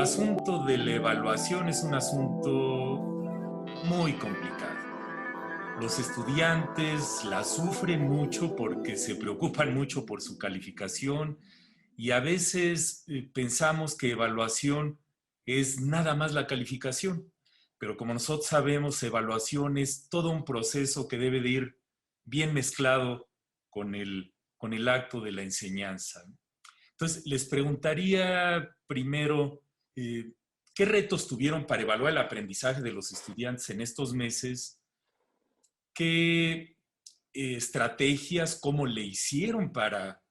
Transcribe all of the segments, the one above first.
asunto de la evaluación es un asunto muy complicado. Los estudiantes la sufren mucho porque se preocupan mucho por su calificación y a veces pensamos que evaluación es nada más la calificación, pero como nosotros sabemos, evaluación es todo un proceso que debe de ir bien mezclado con el acto de la enseñanza. Entonces, les preguntaría primero, ¿qué retos tuvieron para evaluar el aprendizaje de los estudiantes en estos meses? ¿Qué estrategias, cómo le hicieron para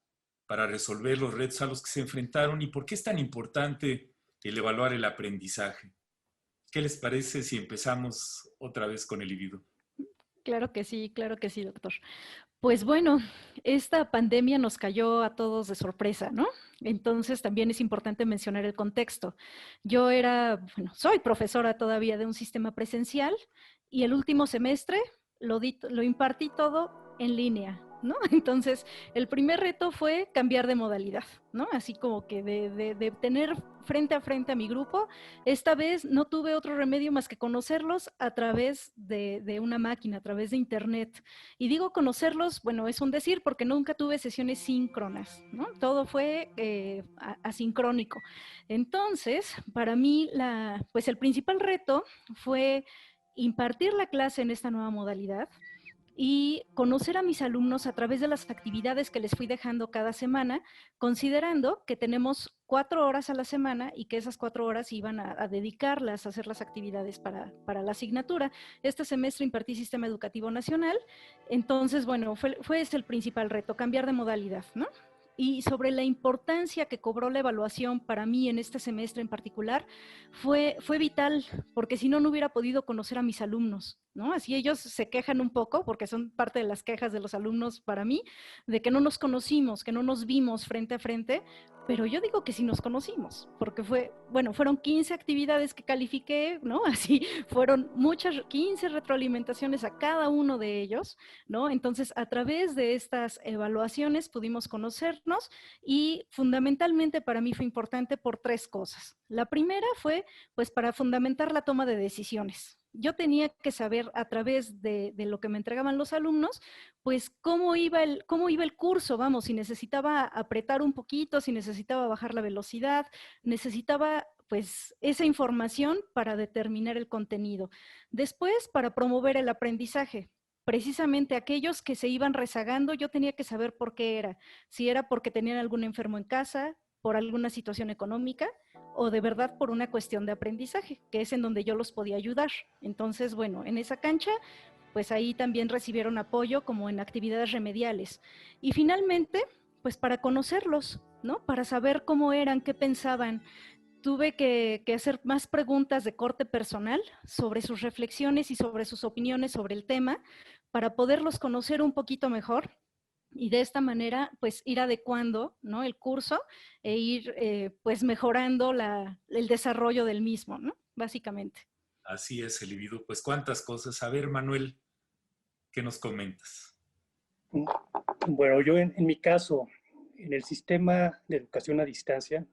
resolver los retos a los que se enfrentaron? ¿Y por qué es tan importante el evaluar el aprendizaje? ¿Qué les parece si empezamos otra vez con el individuo? Claro que sí, doctor. Pues bueno, esta pandemia nos cayó a todos de sorpresa, ¿no? Entonces también es importante mencionar el contexto. Soy profesora todavía de un sistema presencial y el último semestre lo impartí todo en línea, ¿no? Entonces, el primer reto fue cambiar de modalidad, ¿no? Así como que de tener frente a frente a mi grupo, esta vez no tuve otro remedio más que conocerlos a través de una máquina, a través de internet. Y digo conocerlos, bueno, es un decir porque nunca tuve sesiones síncronas, ¿no? Todo fue asincrónico. Entonces, para mí, pues el principal reto fue impartir la clase en esta nueva modalidad y conocer a mis alumnos a través de las actividades que les fui dejando cada semana, considerando que tenemos 4 horas a la semana y que esas 4 horas iban a dedicarlas a hacer las actividades para la asignatura. Este semestre impartí Sistema Educativo Nacional, entonces, bueno, fue ese el principal reto, cambiar de modalidad, ¿no? Y sobre la importancia que cobró la evaluación para mí en este semestre en particular, fue vital, porque si no, no hubiera podido conocer a mis alumnos, ¿no? Así ellos se quejan un poco, porque son parte de las quejas de los alumnos para mí, de que no nos conocimos, que no nos vimos frente a frente, pero yo digo que sí nos conocimos, porque fueron 15 actividades que califiqué, ¿no? Así fueron 15 retroalimentaciones a cada uno de ellos, ¿no? Entonces, a través de estas evaluaciones pudimos conocernos y fundamentalmente para mí fue importante por 3 cosas. La primera fue, pues, para fundamentar la toma de decisiones. Yo tenía que saber a través de lo que me entregaban los alumnos, pues cómo iba el curso, vamos, si necesitaba apretar un poquito, si necesitaba bajar la velocidad, necesitaba pues esa información para determinar el contenido. Después, para promover el aprendizaje. Precisamente aquellos que se iban rezagando, yo tenía que saber por qué era. Si era porque tenían algún enfermo en casa, por alguna situación económica, o de verdad por una cuestión de aprendizaje, que es en donde yo los podía ayudar. Entonces, bueno, en esa cancha, pues ahí también recibieron apoyo como en actividades remediales. Y finalmente, pues para conocerlos, ¿no? Para saber cómo eran, qué pensaban. Tuve que hacer más preguntas de corte personal sobre sus reflexiones y sobre sus opiniones sobre el tema para poderlos conocer un poquito mejor y de esta manera pues ir adecuando, ¿no?, el curso e ir pues mejorando el desarrollo del mismo, ¿no? Básicamente. Así es, el individuo. Pues cuántas cosas. A ver, Manuel, ¿qué nos comentas? Bueno, yo en mi caso, en el sistema de educación a distancia,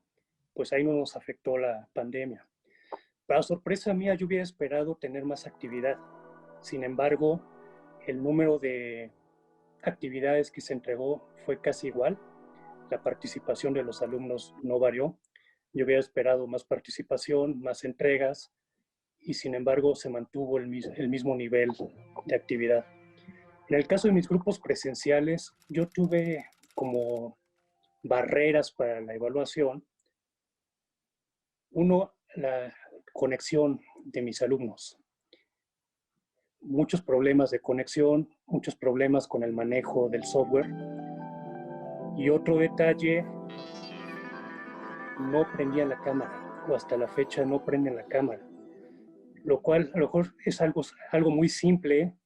pues ahí no nos afectó la pandemia. Para sorpresa mía, yo hubiera esperado tener más actividad. Sin embargo, el número de actividades que se entregó fue casi igual. La participación de los alumnos no varió. Yo hubiera esperado más participación, más entregas, y sin embargo se mantuvo el mismo nivel de actividad. En el caso de mis grupos presenciales, yo tuve como barreras para la evaluación. Uno, la conexión de mis alumnos. Muchos problemas de conexión, muchos problemas con el manejo del software. Y otro detalle, no prendían la cámara, o hasta la fecha no prenden la cámara. Lo cual a lo mejor es algo muy simple,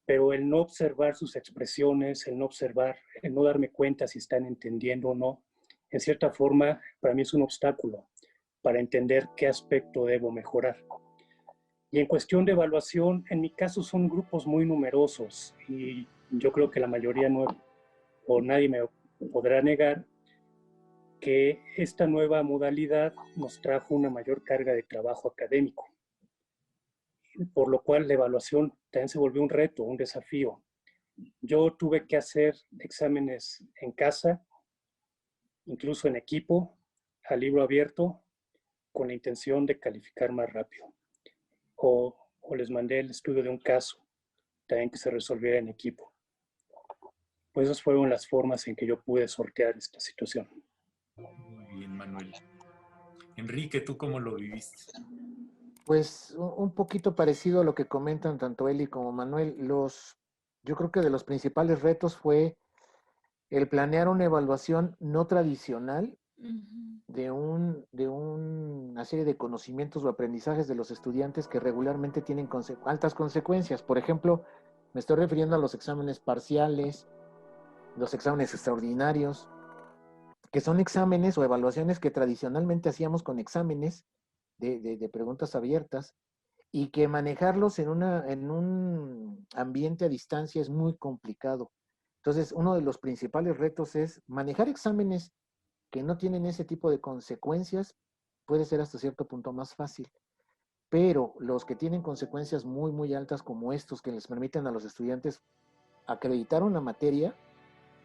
pero el no observar sus expresiones, el no darme cuenta si están entendiendo o no, en cierta forma para mí es un obstáculo para entender qué aspecto debo mejorar. Y en cuestión de evaluación, en mi caso son grupos muy numerosos y yo creo que la mayoría no, o nadie me podrá negar, que esta nueva modalidad nos trajo una mayor carga de trabajo académico, por lo cual la evaluación también se volvió un reto, un desafío. Yo tuve que hacer exámenes en casa, incluso en equipo, a libro abierto, con la intención de calificar más rápido. O les mandé el estudio de un caso, también que se resolviera en equipo. Pues esas fueron las formas en que yo pude sortear esta situación. Muy bien, Manuel. Enrique, ¿tú cómo lo viviste? Pues un poquito parecido a lo que comentan tanto Eli como Manuel. Yo creo que de los principales retos fue el planear una evaluación no tradicional de una serie de conocimientos o aprendizajes de los estudiantes que regularmente tienen altas consecuencias. Por ejemplo, me estoy refiriendo a los exámenes parciales, los exámenes extraordinarios, que son exámenes o evaluaciones que tradicionalmente hacíamos con exámenes de preguntas abiertas y que manejarlos en un ambiente a distancia es muy complicado. Entonces, uno de los principales retos es manejar exámenes que no tienen ese tipo de consecuencias, puede ser hasta cierto punto más fácil. Pero los que tienen consecuencias muy, muy altas como estos, que les permiten a los estudiantes acreditar una materia,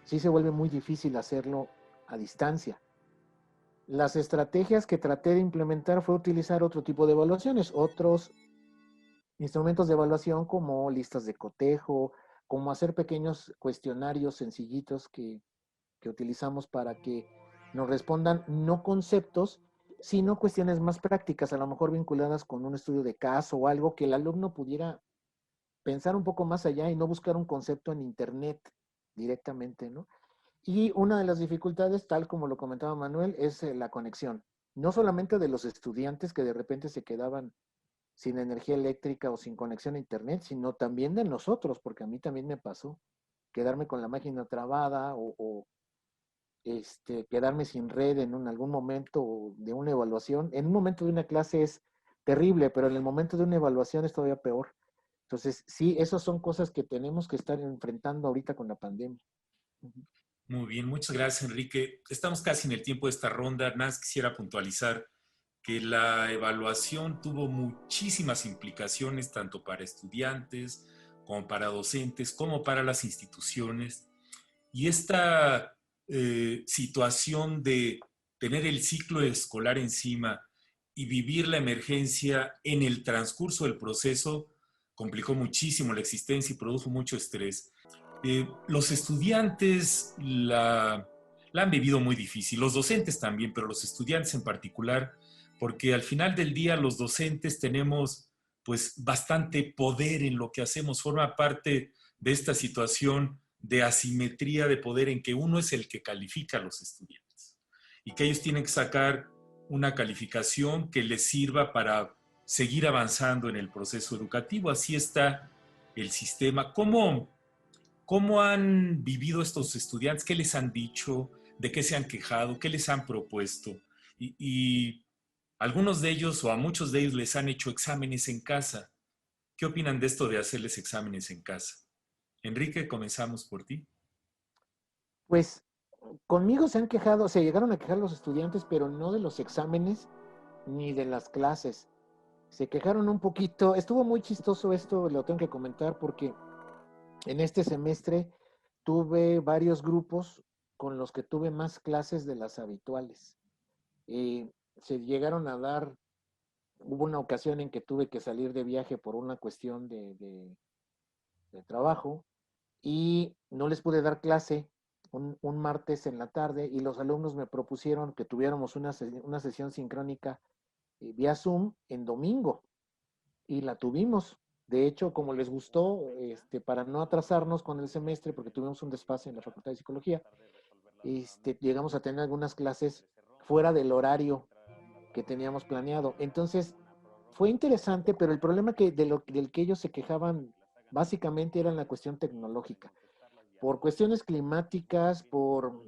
sí se vuelve muy difícil hacerlo a distancia. Las estrategias que traté de implementar fue utilizar otro tipo de evaluaciones, otros instrumentos de evaluación como listas de cotejo, como hacer pequeños cuestionarios sencillitos que utilizamos para que nos respondan no conceptos, sino cuestiones más prácticas, a lo mejor vinculadas con un estudio de caso o algo que el alumno pudiera pensar un poco más allá y no buscar un concepto en internet directamente, ¿no? Y una de las dificultades, tal como lo comentaba Manuel, es la conexión. No solamente de los estudiantes que de repente se quedaban sin energía eléctrica o sin conexión a internet, sino también de nosotros, porque a mí también me pasó quedarme con la máquina trabada o quedarme sin red en algún momento de una evaluación. En un momento de una clase es terrible, pero en el momento de una evaluación es todavía peor. Entonces, sí, esas son cosas que tenemos que estar enfrentando ahorita con la pandemia. Muy bien, muchas gracias, Enrique. Estamos casi en el tiempo de esta ronda. Nada más quisiera puntualizar que la evaluación tuvo muchísimas implicaciones, tanto para estudiantes, como para docentes, como para las instituciones. Y esta situación de tener el ciclo escolar encima y vivir la emergencia en el transcurso del proceso complicó muchísimo la existencia y produjo mucho estrés. Los estudiantes la han vivido muy difícil, los docentes también, pero los estudiantes en particular, porque al final del día los docentes tenemos pues bastante poder en lo que hacemos, forma parte de esta situación de asimetría de poder en que uno es el que califica a los estudiantes y que ellos tienen que sacar una calificación que les sirva para seguir avanzando en el proceso educativo. Así está el sistema. ¿Cómo han vivido estos estudiantes? ¿Qué les han dicho? ¿De qué se han quejado? ¿Qué les han propuesto? Y algunos de ellos o a muchos de ellos les han hecho exámenes en casa. ¿Qué opinan de esto de hacerles exámenes en casa? Enrique, comenzamos por ti. Pues conmigo se han quejado, se llegaron a quejar los estudiantes, pero no de los exámenes ni de las clases. Se quejaron un poquito. Estuvo muy chistoso esto, lo tengo que comentar, porque en este semestre tuve varios grupos con los que tuve más clases de las habituales. Se llegaron a dar, hubo una ocasión en que tuve que salir de viaje por una cuestión de trabajo y no les pude dar clase un martes en la tarde y los alumnos me propusieron que tuviéramos una sesión sincrónica vía Zoom en domingo y la tuvimos. De hecho, como les gustó, para no atrasarnos con el semestre, porque tuvimos un desfase en la Facultad de Psicología, llegamos a tener algunas clases fuera del horario que teníamos planeado. Entonces, fue interesante, pero el problema del que ellos se quejaban básicamente era en la cuestión tecnológica. Por cuestiones climáticas, por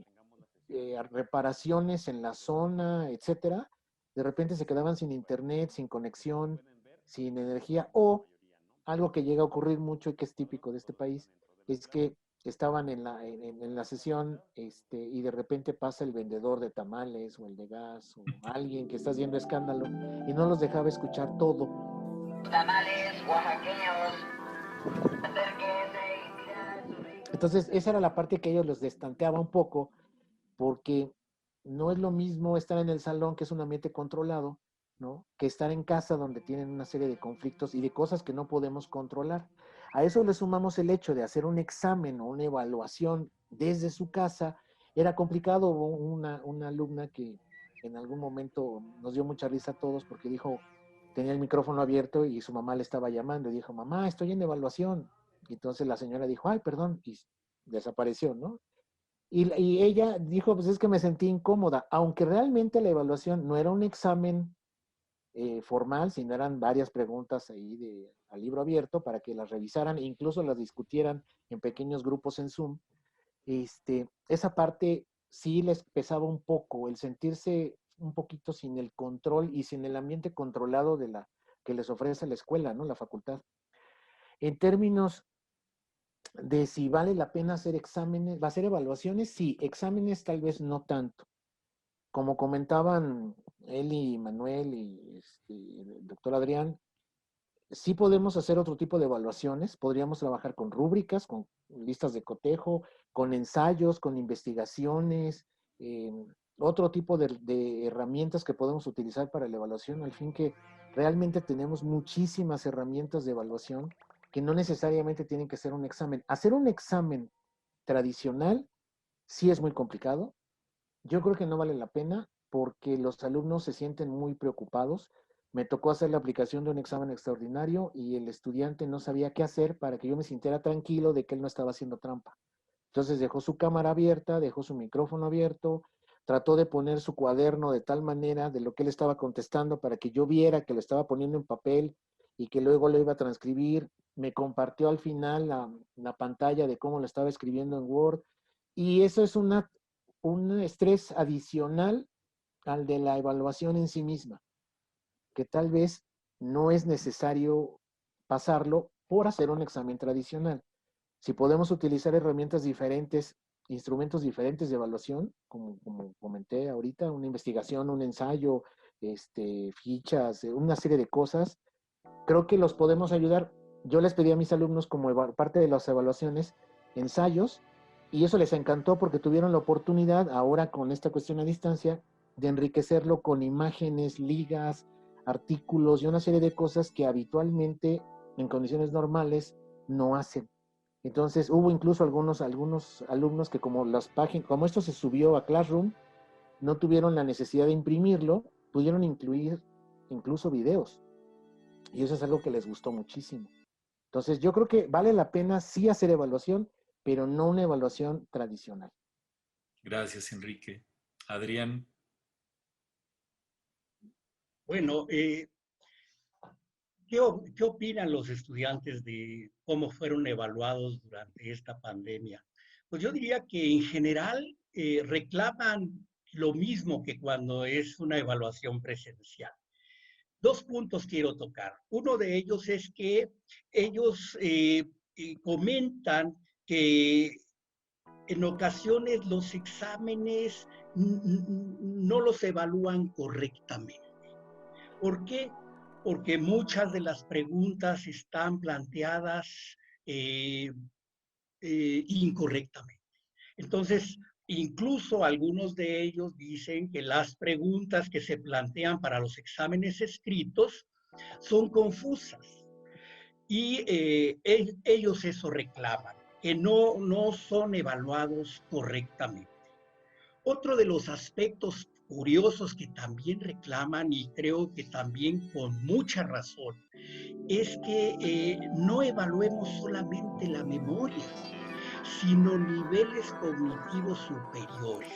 reparaciones en la zona, etcétera, de repente se quedaban sin internet, sin conexión, sin energía, o algo que llega a ocurrir mucho y que es típico de este país, es que estaban en la sesión y de repente pasa el vendedor de tamales o el de gas o alguien que está haciendo escándalo y no los dejaba escuchar todo. Tamales oaxaqueños. Entonces, esa era la parte que ellos les destanteaba un poco, porque no es lo mismo estar en el salón, que es un ambiente controlado, ¿no?, que estar en casa donde tienen una serie de conflictos y de cosas que no podemos controlar. A eso le sumamos el hecho de hacer un examen o una evaluación desde su casa. Era complicado. Hubo una alumna que en algún momento nos dio mucha risa a todos porque dijo, tenía el micrófono abierto y su mamá le estaba llamando y dijo, mamá, estoy en evaluación. Y entonces la señora dijo, ay, perdón, y desapareció, ¿no? Y ella dijo, pues es que me sentí incómoda, aunque realmente la evaluación no era un examen formal, sino eran varias preguntas ahí al libro abierto para que las revisaran e incluso las discutieran en pequeños grupos en Zoom. Esa parte sí les pesaba un poco, el sentirse un poquito sin el control y sin el ambiente controlado que les ofrece la escuela, ¿no?, la facultad. En términos de si vale la pena hacer exámenes, ¿va a ser evaluaciones? Sí, exámenes tal vez no tanto. Como comentaban él y Manuel y el doctor Adrián, sí podemos hacer otro tipo de evaluaciones. Podríamos trabajar con rúbricas, con listas de cotejo, con ensayos, con investigaciones, otro tipo de herramientas que podemos utilizar para la evaluación, al fin que realmente tenemos muchísimas herramientas de evaluación que no necesariamente tienen que ser un examen. Hacer un examen tradicional sí es muy complicado. Yo creo que no vale la pena porque los alumnos se sienten muy preocupados. Me tocó hacer la aplicación de un examen extraordinario y el estudiante no sabía qué hacer para que yo me sintiera tranquilo de que él no estaba haciendo trampa. Entonces dejó su cámara abierta, dejó su micrófono abierto, trató de poner su cuaderno de tal manera de lo que él estaba contestando para que yo viera que lo estaba poniendo en papel y que luego lo iba a transcribir. Me compartió al final la pantalla de cómo lo estaba escribiendo en Word. Y eso es un estrés adicional al de la evaluación en sí misma, que tal vez no es necesario pasarlo por hacer un examen tradicional. Si podemos utilizar herramientas diferentes, instrumentos diferentes de evaluación, como comenté ahorita, una investigación, un ensayo, fichas, una serie de cosas, creo que los podemos ayudar. Yo les pedí a mis alumnos como parte de las evaluaciones, ensayos, y eso les encantó porque tuvieron la oportunidad ahora con esta cuestión a distancia de enriquecerlo con imágenes, ligas, artículos y una serie de cosas que habitualmente en condiciones normales no hacen. Entonces hubo incluso algunos alumnos que como esto se subió a Classroom, no tuvieron la necesidad de imprimirlo, pudieron incluir incluso videos. Y eso es algo que les gustó muchísimo. Entonces yo creo que vale la pena sí hacer evaluación, pero no una evaluación tradicional. Gracias, Enrique. Adrián. Bueno, ¿qué opinan los estudiantes de cómo fueron evaluados durante esta pandemia? Pues yo diría que en general reclaman lo mismo que cuando es una evaluación presencial. Dos puntos quiero tocar. Uno de ellos es que ellos comentan que en ocasiones los exámenes no los evalúan correctamente. ¿Por qué? Porque muchas de las preguntas están planteadas incorrectamente. Entonces, incluso algunos de ellos dicen que las preguntas que se plantean para los exámenes escritos son confusas y ellos eso reclaman, que no son evaluados correctamente. Otro de los aspectos curiosos que también reclaman, y creo que también con mucha razón, es que no evaluemos solamente la memoria, sino niveles cognitivos superiores.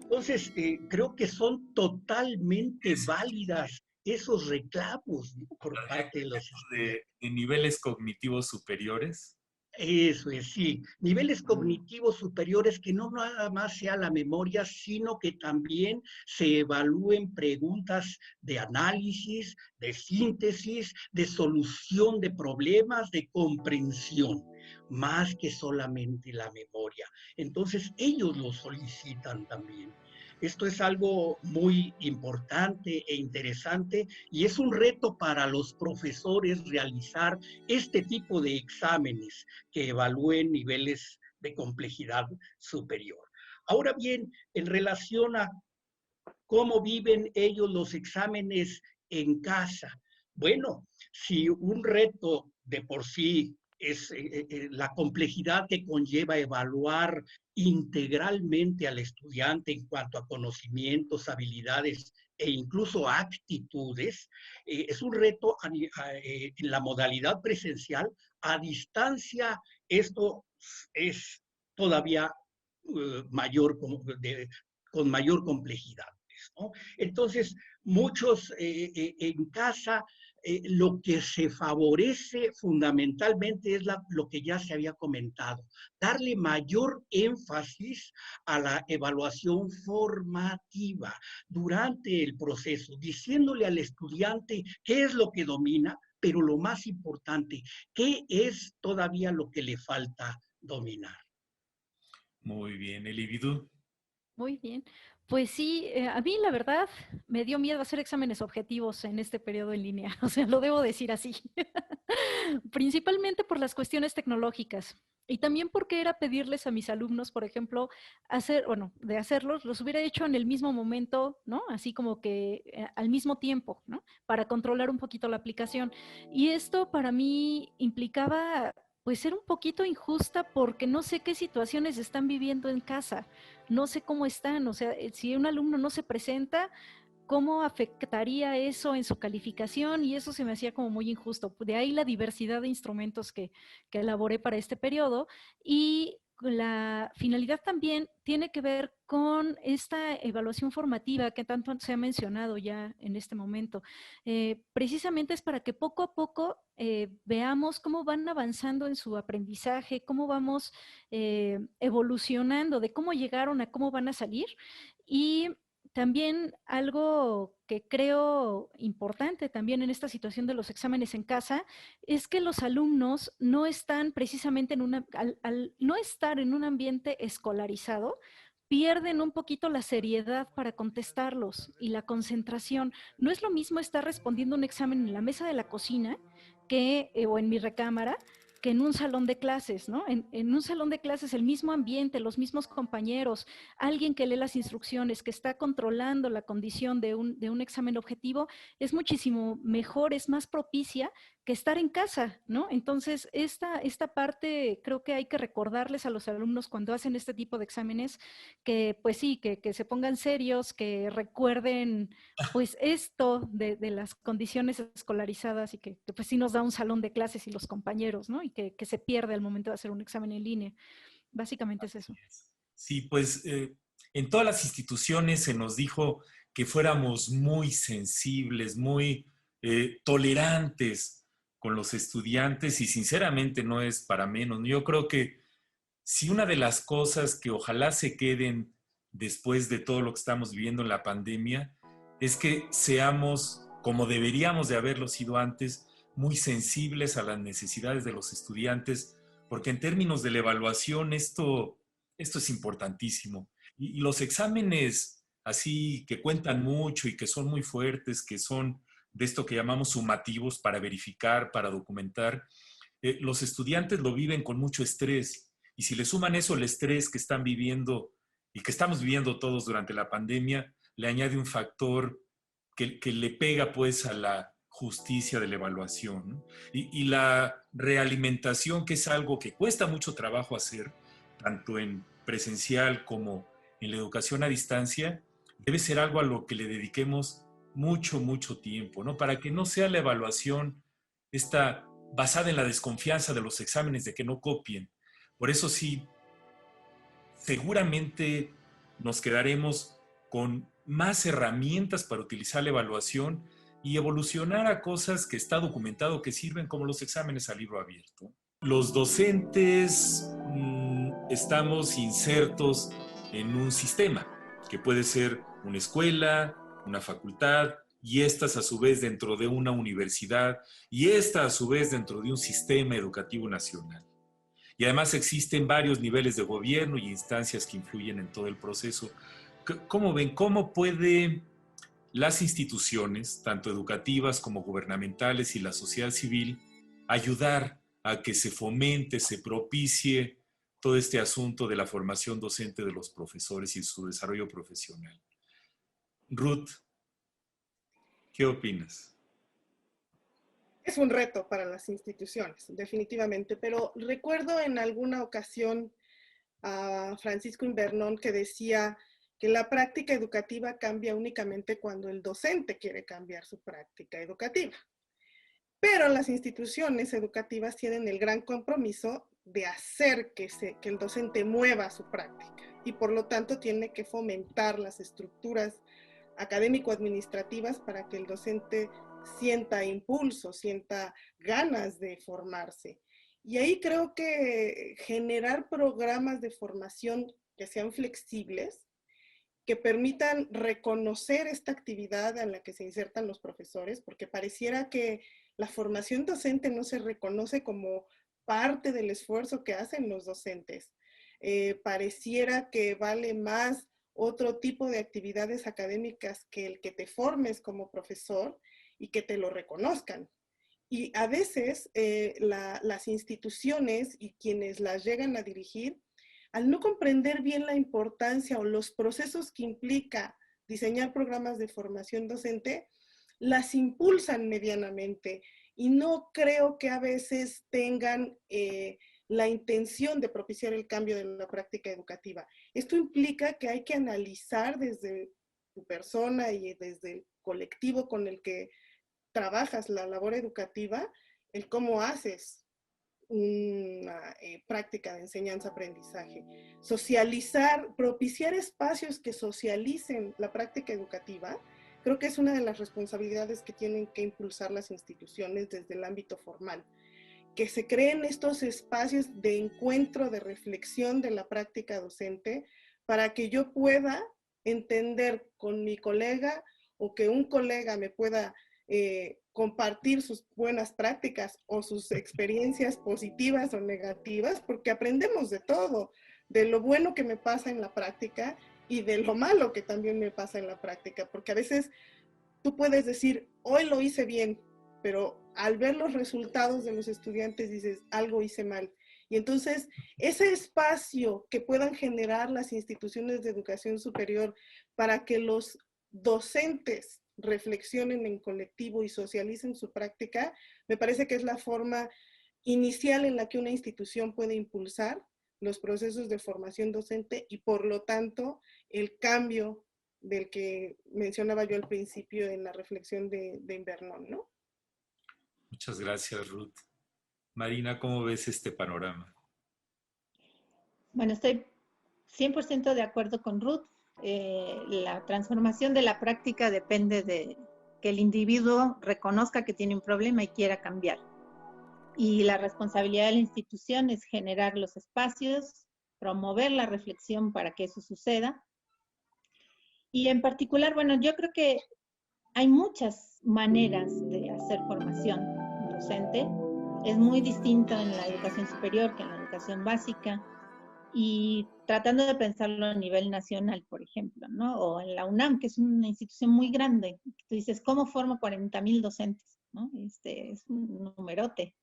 Entonces, creo que son totalmente válidas esos reclamos, ¿no?, por parte de los de niveles cognitivos superiores. Eso es, sí. Niveles cognitivos superiores que no nada más sea la memoria, sino que también se evalúen preguntas de análisis, de síntesis, de solución de problemas, de comprensión, más que solamente la memoria. Entonces, ellos lo solicitan también. Esto es algo muy importante e interesante y es un reto para los profesores realizar este tipo de exámenes que evalúen niveles de complejidad superior. Ahora bien, en relación a cómo viven ellos los exámenes en casa, bueno, si un reto de por sí es la complejidad que conlleva evaluar integralmente al estudiante en cuanto a conocimientos, habilidades e incluso actitudes, es un reto en la modalidad presencial. A distancia, esto es todavía mayor, con mayor complejidad, ¿no? Entonces, muchos en casa, lo que se favorece fundamentalmente es lo que ya se había comentado, darle mayor énfasis a la evaluación formativa durante el proceso, diciéndole al estudiante qué es lo que domina, pero lo más importante, qué es todavía lo que le falta dominar. Muy bien, Elividú. Muy bien. Pues sí, a mí la verdad me dio miedo hacer exámenes objetivos en este periodo en línea, o sea, lo debo decir así. Principalmente por las cuestiones tecnológicas y también porque era pedirles a mis alumnos, por ejemplo, de hacerlos, los hubiera hecho en el mismo momento, ¿no? Así como que al mismo tiempo, ¿no? Para controlar un poquito la aplicación. Y esto para mí implicaba pues ser un poquito injusta porque no sé qué situaciones están viviendo en casa, no sé cómo están, o sea, si un alumno no se presenta, ¿cómo afectaría eso en su calificación? Y eso se me hacía como muy injusto. De ahí la diversidad de instrumentos que elaboré para este periodo. Y la finalidad también tiene que ver con esta evaluación formativa que tanto se ha mencionado ya en este momento. Precisamente es para que poco a poco veamos cómo van avanzando en su aprendizaje, cómo vamos evolucionando, de cómo llegaron a cómo van a salir. Y también algo que creo importante también en esta situación de los exámenes en casa es que los alumnos no están precisamente al no estar en un ambiente escolarizado, pierden un poquito la seriedad para contestarlos y la concentración. No es lo mismo estar respondiendo un examen en la mesa de la cocina o en mi recámara que en un salón de clases, ¿no? En un salón de clases el mismo ambiente, los mismos compañeros, alguien que lee las instrucciones, que está controlando la condición de un examen objetivo, es muchísimo mejor, es más propicia que estar en casa, ¿no? Entonces, esta parte creo que hay que recordarles a los alumnos cuando hacen este tipo de exámenes que, pues sí, que se pongan serios, que recuerden pues esto de las condiciones escolarizadas y que pues sí nos da un salón de clases y los compañeros, ¿no? Y que se pierde al momento de hacer un examen en línea. Básicamente es eso. Sí, pues en todas las instituciones se nos dijo que fuéramos muy sensibles, muy tolerantes con los estudiantes y sinceramente no es para menos. Yo creo que si una de las cosas que ojalá se queden después de todo lo que estamos viviendo en la pandemia es que seamos, como deberíamos de haberlo sido antes, muy sensibles a las necesidades de los estudiantes, porque en términos de la evaluación esto es importantísimo. Y los exámenes así que cuentan mucho y que son muy fuertes, que son de esto que llamamos sumativos para verificar, para documentar, los estudiantes lo viven con mucho estrés. Y si le suman eso el estrés que están viviendo y que estamos viviendo todos durante la pandemia, le añade un factor que le pega pues a la justicia de la evaluación, ¿no? Y la realimentación, que es algo que cuesta mucho trabajo hacer, tanto en presencial como en la educación a distancia, debe ser algo a lo que le dediquemos mucho, mucho tiempo, ¿no? Para que no sea la evaluación esta basada en la desconfianza de los exámenes, de que no copien. Por eso sí, seguramente nos quedaremos con más herramientas para utilizar la evaluación y evolucionar a cosas que está documentado que sirven como los exámenes a libro abierto. los docentes estamos insertos en un sistema, que puede ser una escuela, una facultad, y estas a su vez dentro de una universidad, y esta a su vez dentro de un sistema educativo nacional. Y además existen varios niveles de gobierno y instancias que influyen en todo el proceso. ¿Cómo ven? ¿Cómo puede las instituciones, tanto educativas como gubernamentales y la sociedad civil, ayudar a que se fomente, se propicie todo este asunto de la formación docente de los profesores y su desarrollo profesional? Ruth, ¿qué opinas? Es un reto para las instituciones, definitivamente, pero recuerdo en alguna ocasión a Francisco Invernón que decía que la práctica educativa cambia únicamente cuando el docente quiere cambiar su práctica educativa. Pero las instituciones educativas tienen el gran compromiso de hacer que el docente mueva su práctica y por lo tanto tiene que fomentar las estructuras académico-administrativas para que el docente sienta impulso, sienta ganas de formarse. Y ahí creo que generar programas de formación que sean flexibles, que permitan reconocer esta actividad en la que se insertan los profesores, porque pareciera que la formación docente no se reconoce como parte del esfuerzo que hacen los docentes. Pareciera que vale más otro tipo de actividades académicas que el que te formes como profesor y que te lo reconozcan. Y a veces las instituciones y quienes las llegan a dirigir, al no comprender bien la importancia o los procesos que implica diseñar programas de formación docente, las impulsan medianamente y no creo que a veces tengan la intención de propiciar el cambio de la práctica educativa. Esto implica que hay que analizar desde tu persona y desde el colectivo con el que trabajas la labor educativa, el cómo haces una práctica de enseñanza-aprendizaje. Socializar, propiciar espacios que socialicen la práctica educativa, creo que es una de las responsabilidades que tienen que impulsar las instituciones desde el ámbito formal. Que se creen estos espacios de encuentro, de reflexión de la práctica docente, para que yo pueda entender con mi colega o que un colega me pueda compartir sus buenas prácticas o sus experiencias positivas o negativas, porque aprendemos de todo, de lo bueno que me pasa en la práctica y de lo malo que también me pasa en la práctica, porque a veces tú puedes decir, hoy lo hice bien, pero al ver los resultados de los estudiantes dices, algo hice mal. Y entonces, ese espacio que puedan generar las instituciones de educación superior para que los docentes reflexionen en colectivo y socialicen su práctica, me parece que es la forma inicial en la que una institución puede impulsar los procesos de formación docente y por lo tanto el cambio del que mencionaba yo al principio en la reflexión de Invernón, ¿no? Muchas gracias, Ruth. Marina, ¿cómo ves este panorama? Bueno, estoy 100% de acuerdo con Ruth. La transformación de la práctica depende de que el individuo reconozca que tiene un problema y quiera cambiar. Y la responsabilidad de la institución es generar los espacios, promover la reflexión para que eso suceda. Y en particular, bueno, yo creo que hay muchas maneras de hacer formación docente. Es muy distinto en la educación superior que en la educación básica. Y tratando de pensarlo a nivel nacional, por ejemplo, ¿no? O en la UNAM, que es una institución muy grande. Tú dices, ¿cómo formo 40,000 docentes? ¿No? Es un numerote.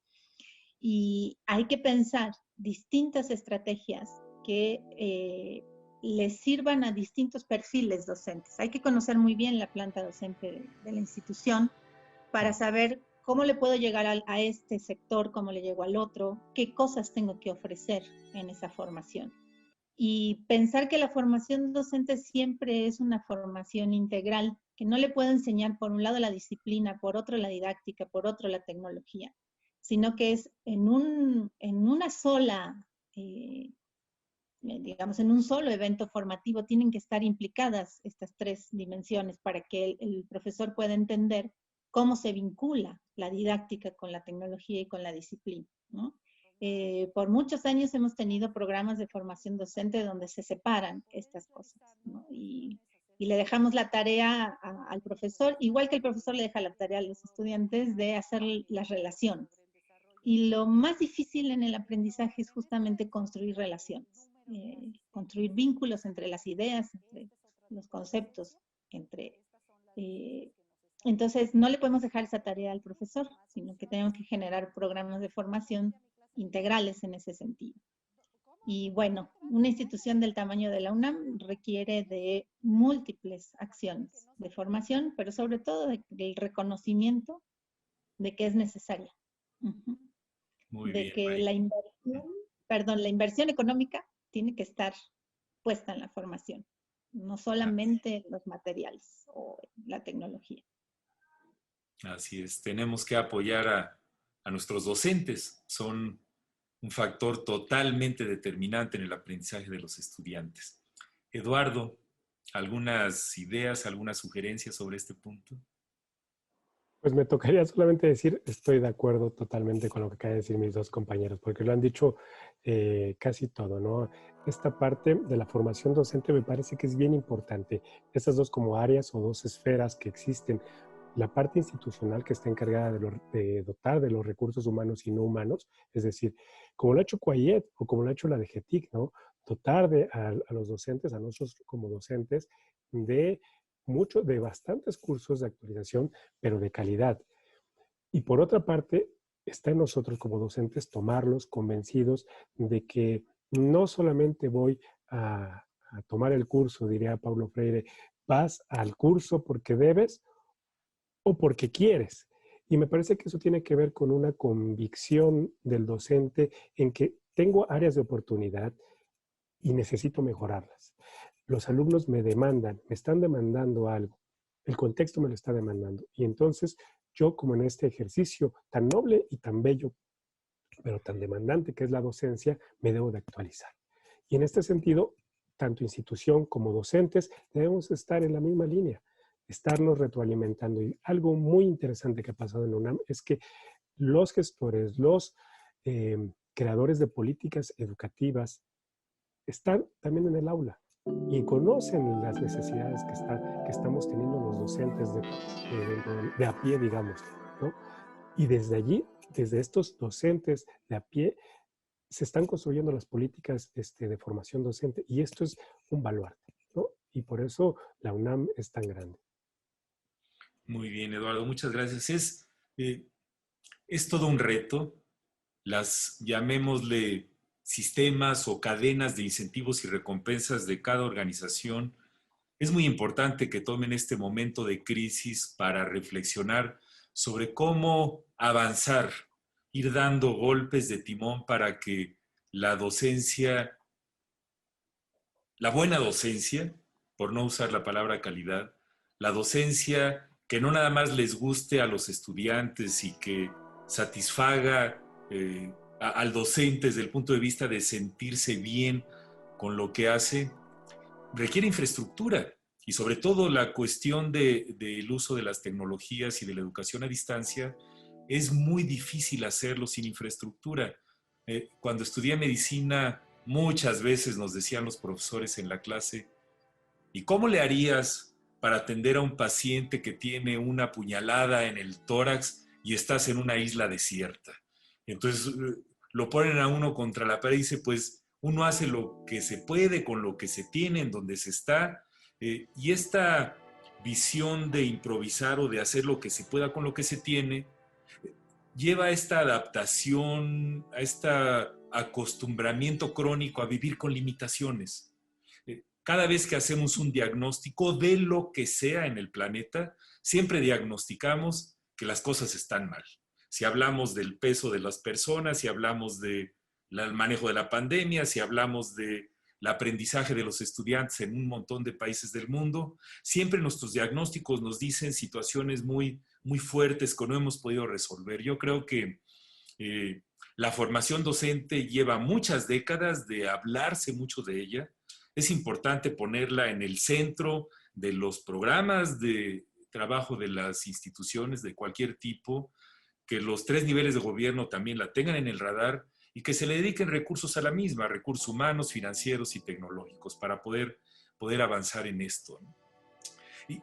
Y hay que pensar distintas estrategias que les sirvan a distintos perfiles docentes. Hay que conocer muy bien la planta docente de la institución para saber cómo le puedo llegar a este sector, cómo le llego al otro, qué cosas tengo que ofrecer en esa formación. Y pensar que la formación docente siempre es una formación integral, que no le puedo enseñar por un lado la disciplina, por otro la didáctica, por otro la tecnología, sino que es en una sola, digamos, en un solo evento formativo tienen que estar implicadas estas tres dimensiones para que el profesor pueda entender cómo se vincula la didáctica con la tecnología y con la disciplina, ¿no? Por muchos años hemos tenido programas de formación docente donde se separan estas cosas, ¿no? Y le dejamos la tarea al profesor, igual que el profesor le deja la tarea a los estudiantes de hacer las relaciones. Y lo más difícil en el aprendizaje es justamente construir relaciones, construir vínculos entre las ideas, entre los conceptos, entonces no le podemos dejar esa tarea al profesor, sino que tenemos que generar programas de formación integrales en ese sentido. Y bueno, una institución del tamaño de la UNAM requiere de múltiples acciones de formación, pero sobre todo del reconocimiento de que es necesaria. Muy de bien, que la inversión económica tiene que estar puesta en la formación, no solamente los materiales o la tecnología. Así es, tenemos que apoyar a nuestros docentes. Son un factor totalmente determinante en el aprendizaje de los estudiantes. Eduardo, ¿algunas ideas, algunas sugerencias sobre este punto? Pues me tocaría solamente decir, estoy de acuerdo totalmente con lo que acaban de decir mis dos compañeros, porque lo han dicho casi todo, ¿no? Esta parte de la formación docente me parece que es bien importante. Estas dos como áreas o dos esferas que existen. La parte institucional que está encargada de dotar de los recursos humanos y no humanos, es decir, como lo ha hecho CUAIET o como lo ha hecho la DGTIC, ¿no? Dotar a los docentes, a nosotros como docentes, de bastantes cursos de actualización, pero de calidad. Y por otra parte, está en nosotros como docentes tomarlos convencidos de que no solamente voy a tomar el curso, diría Paulo Freire, vas al curso porque debes o porque quieres. Y me parece que eso tiene que ver con una convicción del docente en que tengo áreas de oportunidad y necesito mejorarlas. Los alumnos me están demandando algo. El contexto me lo está demandando. Y entonces yo, como en este ejercicio tan noble y tan bello, pero tan demandante que es la docencia, me debo de actualizar. Y en este sentido, tanto institución como docentes debemos estar en la misma línea, estarnos retroalimentando. Y algo muy interesante que ha pasado en la UNAM es que los gestores, los creadores de políticas educativas están también en el aula y conocen las necesidades que estamos teniendo los docentes de a pie, digamos, ¿no? Y desde allí, desde estos docentes de a pie, se están construyendo las políticas de formación docente y esto es un baluarte, ¿no? Y por eso la UNAM es tan grande. Muy bien, Eduardo, muchas gracias. Es todo un reto. Llamémosle sistemas o cadenas de incentivos y recompensas de cada organización. Es muy importante que tomen este momento de crisis para reflexionar sobre cómo avanzar, ir dando golpes de timón para que la docencia, la buena docencia, por no usar la palabra calidad, la docencia que no nada más les guste a los estudiantes y que satisfaga al docente desde el punto de vista de sentirse bien con lo que hace, requiere infraestructura y sobre todo la cuestión del uso de las tecnologías y de la educación a distancia es muy difícil hacerlo sin infraestructura. Cuando estudié medicina, muchas veces nos decían los profesores en la clase, ¿y cómo le harías para atender a un paciente que tiene una puñalada en el tórax y estás en una isla desierta? Entonces lo ponen a uno contra la pared y dice, pues uno hace lo que se puede con lo que se tiene, en donde se está, y esta visión de improvisar o de hacer lo que se pueda con lo que se tiene, lleva a esta adaptación, a este acostumbramiento crónico a vivir con limitaciones. Cada vez que hacemos un diagnóstico de lo que sea en el planeta, siempre diagnosticamos que las cosas están mal. Si hablamos del peso de las personas, si hablamos del manejo de la pandemia, si hablamos del aprendizaje de los estudiantes en un montón de países del mundo, siempre nuestros diagnósticos nos dicen situaciones muy, muy fuertes que no hemos podido resolver. Yo creo que la formación docente lleva muchas décadas de hablarse mucho de ella. Es importante ponerla en el centro de los programas de trabajo de las instituciones de cualquier tipo, que los 3 niveles de gobierno también la tengan en el radar y que se le dediquen recursos a la misma, recursos humanos, financieros y tecnológicos para poder avanzar en esto, ¿no?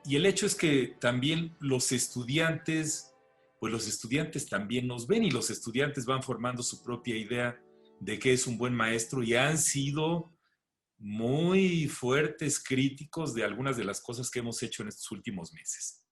Y el hecho es que también los estudiantes, pues los estudiantes también nos ven y los estudiantes van formando su propia idea de qué es un buen maestro y han sido muy fuertes críticos de algunas de las cosas que hemos hecho en estos últimos meses.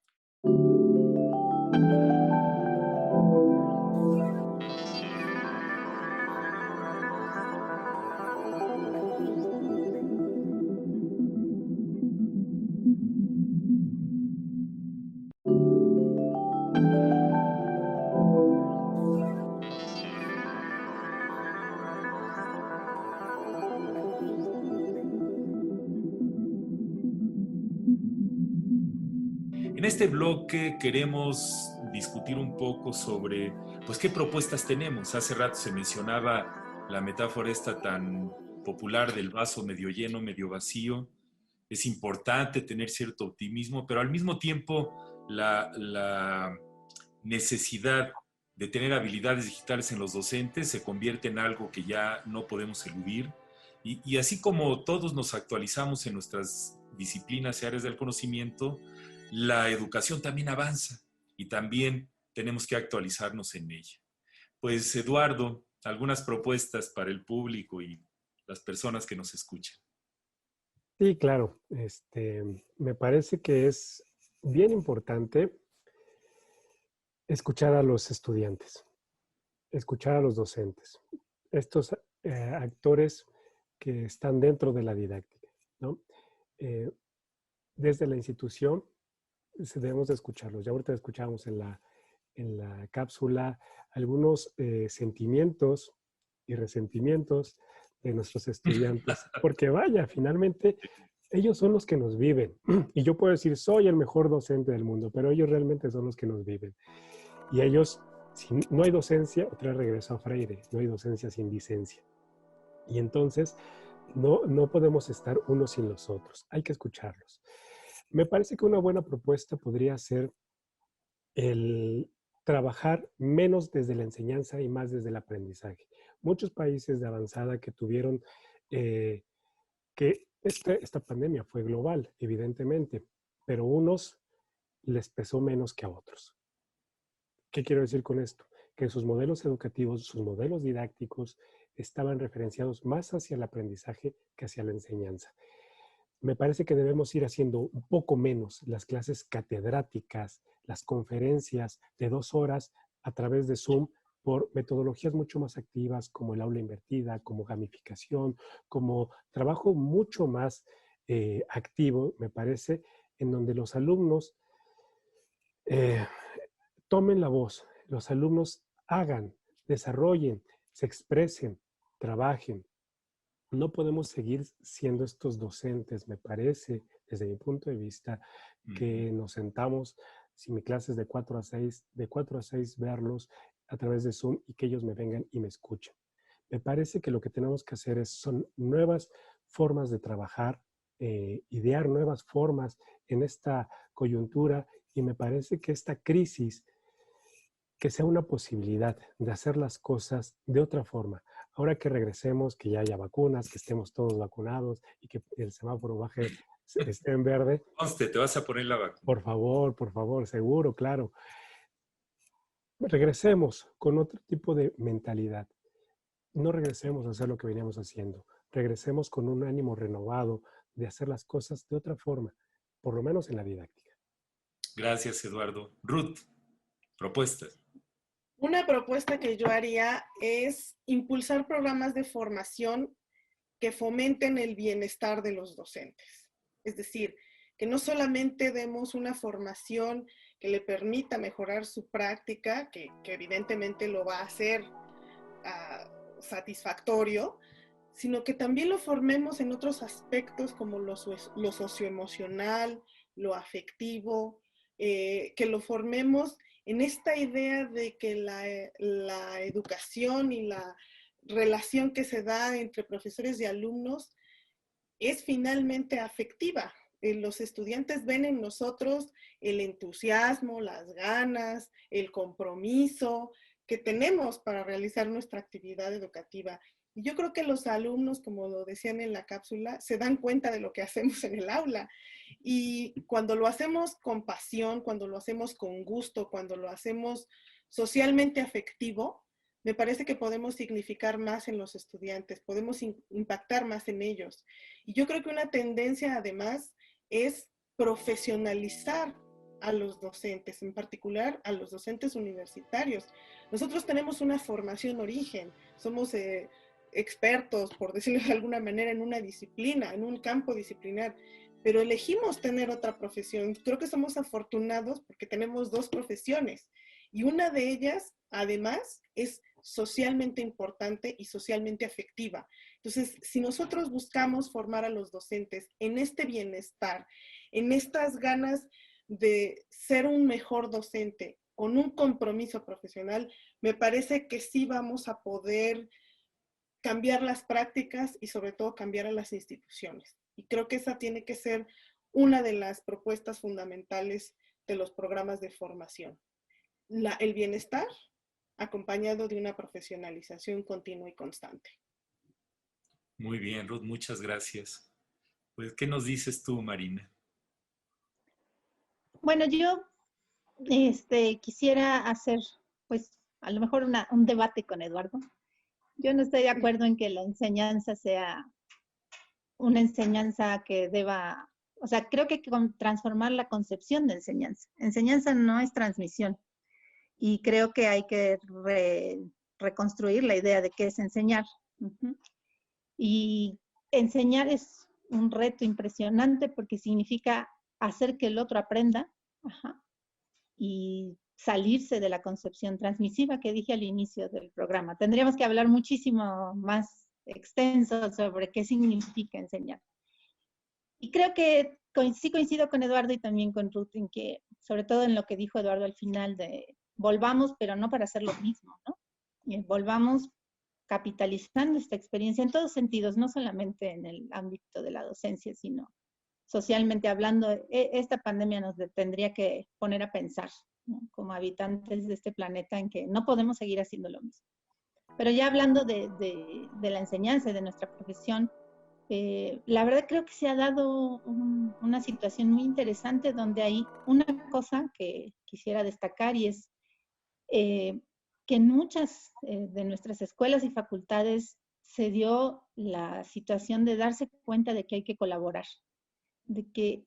En este bloque queremos discutir un poco sobre, pues, qué propuestas tenemos. Hace rato se mencionaba la metáfora esta tan popular del vaso medio lleno, medio vacío. Es importante tener cierto optimismo, pero al mismo tiempo la necesidad de tener habilidades digitales en los docentes se convierte en algo que ya no podemos eludir. Y así como todos nos actualizamos en nuestras disciplinas y áreas del conocimiento, la educación también avanza y también tenemos que actualizarnos en ella. Pues Eduardo, algunas propuestas para el público y las personas que nos escuchan. Sí, claro. Me parece que es bien importante escuchar a los estudiantes, escuchar a los docentes, estos actores que están dentro de la didáctica, ¿no? Desde la institución debemos de escucharlos. Ya ahorita escuchamos en la cápsula algunos sentimientos y resentimientos de nuestros estudiantes, porque vaya, finalmente ellos son los que nos viven. Y yo puedo decir, soy el mejor docente del mundo, pero ellos realmente son los que nos viven. Y ellos, si no hay docencia, otra vez regreso a Freire, no hay docencia sin licencia. Y entonces no podemos estar unos sin los otros, hay que escucharlos. Me parece que una buena propuesta podría ser el trabajar menos desde la enseñanza y más desde el aprendizaje. Muchos países de avanzada que tuvieron que esta pandemia fue global, evidentemente, pero unos les pesó menos que a otros. ¿Qué quiero decir con esto? Que sus modelos educativos, sus modelos didácticos estaban referenciados más hacia el aprendizaje que hacia la enseñanza. Me parece que debemos ir haciendo un poco menos las clases catedráticas, las conferencias de 2 horas a través de Zoom por metodologías mucho más activas como el aula invertida, como gamificación, como trabajo mucho más activo, me parece, en donde los alumnos tomen la voz, los alumnos hagan, desarrollen, se expresen, trabajen. No podemos seguir siendo estos docentes, me parece, desde mi punto de vista, que nos sentamos, si mi clase es de 4 a 6, de 4 a 6 verlos a través de Zoom y que ellos me vengan y me escuchen. Me parece que lo que tenemos que hacer son nuevas formas de trabajar, idear nuevas formas en esta coyuntura y me parece que esta crisis que sea una posibilidad de hacer las cosas de otra forma. Ahora que regresemos, que ya haya vacunas, que estemos todos vacunados y que el semáforo baje, esté en verde. Conste, te vas a poner la vacuna. Por favor, seguro, claro. Regresemos con otro tipo de mentalidad. No regresemos a hacer lo que veníamos haciendo. Regresemos con un ánimo renovado de hacer las cosas de otra forma, por lo menos en la didáctica. Gracias, Eduardo. Ruth, propuestas. Una propuesta que yo haría es impulsar programas de formación que fomenten el bienestar de los docentes. Es decir, que no solamente demos una formación que le permita mejorar su práctica, que evidentemente lo va a hacer satisfactorio, sino que también lo formemos en otros aspectos como lo socioemocional, lo afectivo, que lo formemos en esta idea de que la educación y la relación que se da entre profesores y alumnos es finalmente afectiva. Los estudiantes ven en nosotros el entusiasmo, las ganas, el compromiso que tenemos para realizar nuestra actividad educativa. Y yo creo que los alumnos, como lo decían en la cápsula, se dan cuenta de lo que hacemos en el aula. Y cuando lo hacemos con pasión, cuando lo hacemos con gusto, cuando lo hacemos socialmente afectivo, me parece que podemos significar más en los estudiantes, podemos impactar más en ellos. Y yo creo que una tendencia, además, es profesionalizar a los docentes, en particular a los docentes universitarios. Nosotros tenemos una formación origen, somos expertos, por decirlo de alguna manera, en una disciplina, en un campo disciplinar, pero elegimos tener otra profesión. Creo que somos afortunados porque tenemos dos profesiones y una de ellas, además, es socialmente importante y socialmente afectiva. Entonces, si nosotros buscamos formar a los docentes en este bienestar, en estas ganas de ser un mejor docente, con un compromiso profesional, me parece que sí vamos a poder cambiar las prácticas y sobre todo cambiar a las instituciones. Y creo que esa tiene que ser una de las propuestas fundamentales de los programas de formación. El bienestar acompañado de una profesionalización continua y constante. Muy bien, Ruth, muchas gracias. Pues, ¿qué nos dices tú, Marina? Bueno, yo quisiera hacer, pues, a lo mejor un debate con Eduardo. Yo no estoy de acuerdo en que la enseñanza sea una enseñanza que deba, o sea, creo que hay que transformar la concepción de enseñanza. Enseñanza no es transmisión. Y creo que hay que reconstruir la idea de qué es enseñar. Y enseñar es un reto impresionante porque significa hacer que el otro aprenda y salirse de la concepción transmisiva que dije al inicio del programa. Tendríamos que hablar muchísimo más extenso sobre qué significa enseñar. Y creo que sí coincido con Eduardo y también con Ruth en que, sobre todo en lo que dijo Eduardo al final de volvamos, pero no para hacer lo mismo, ¿no? Y volvamos capitalizando esta experiencia en todos sentidos, no solamente en el ámbito de la docencia, sino socialmente hablando. Esta pandemia nos tendría que poner a pensar, ¿no? Como habitantes de este planeta, en que no podemos seguir haciendo lo mismo. Pero ya hablando de la enseñanza y de nuestra profesión, la verdad creo que se ha dado una situación muy interesante donde hay una cosa que quisiera destacar y es que en muchas de nuestras escuelas y facultades se dio la situación de darse cuenta de que hay que colaborar, de que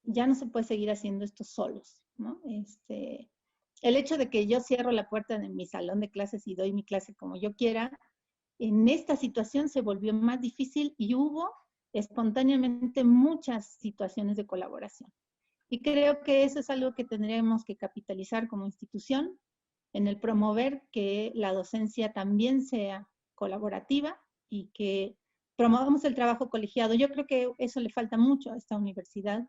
ya no se puede seguir haciendo esto solos, ¿no? El hecho de que yo cierro la puerta de mi salón de clases y doy mi clase como yo quiera, en esta situación se volvió más difícil y hubo espontáneamente muchas situaciones de colaboración. Y creo que eso es algo que tendremos que capitalizar como institución en el promover que la docencia también sea colaborativa y que promovamos el trabajo colegiado. Yo creo que eso le falta mucho a esta universidad,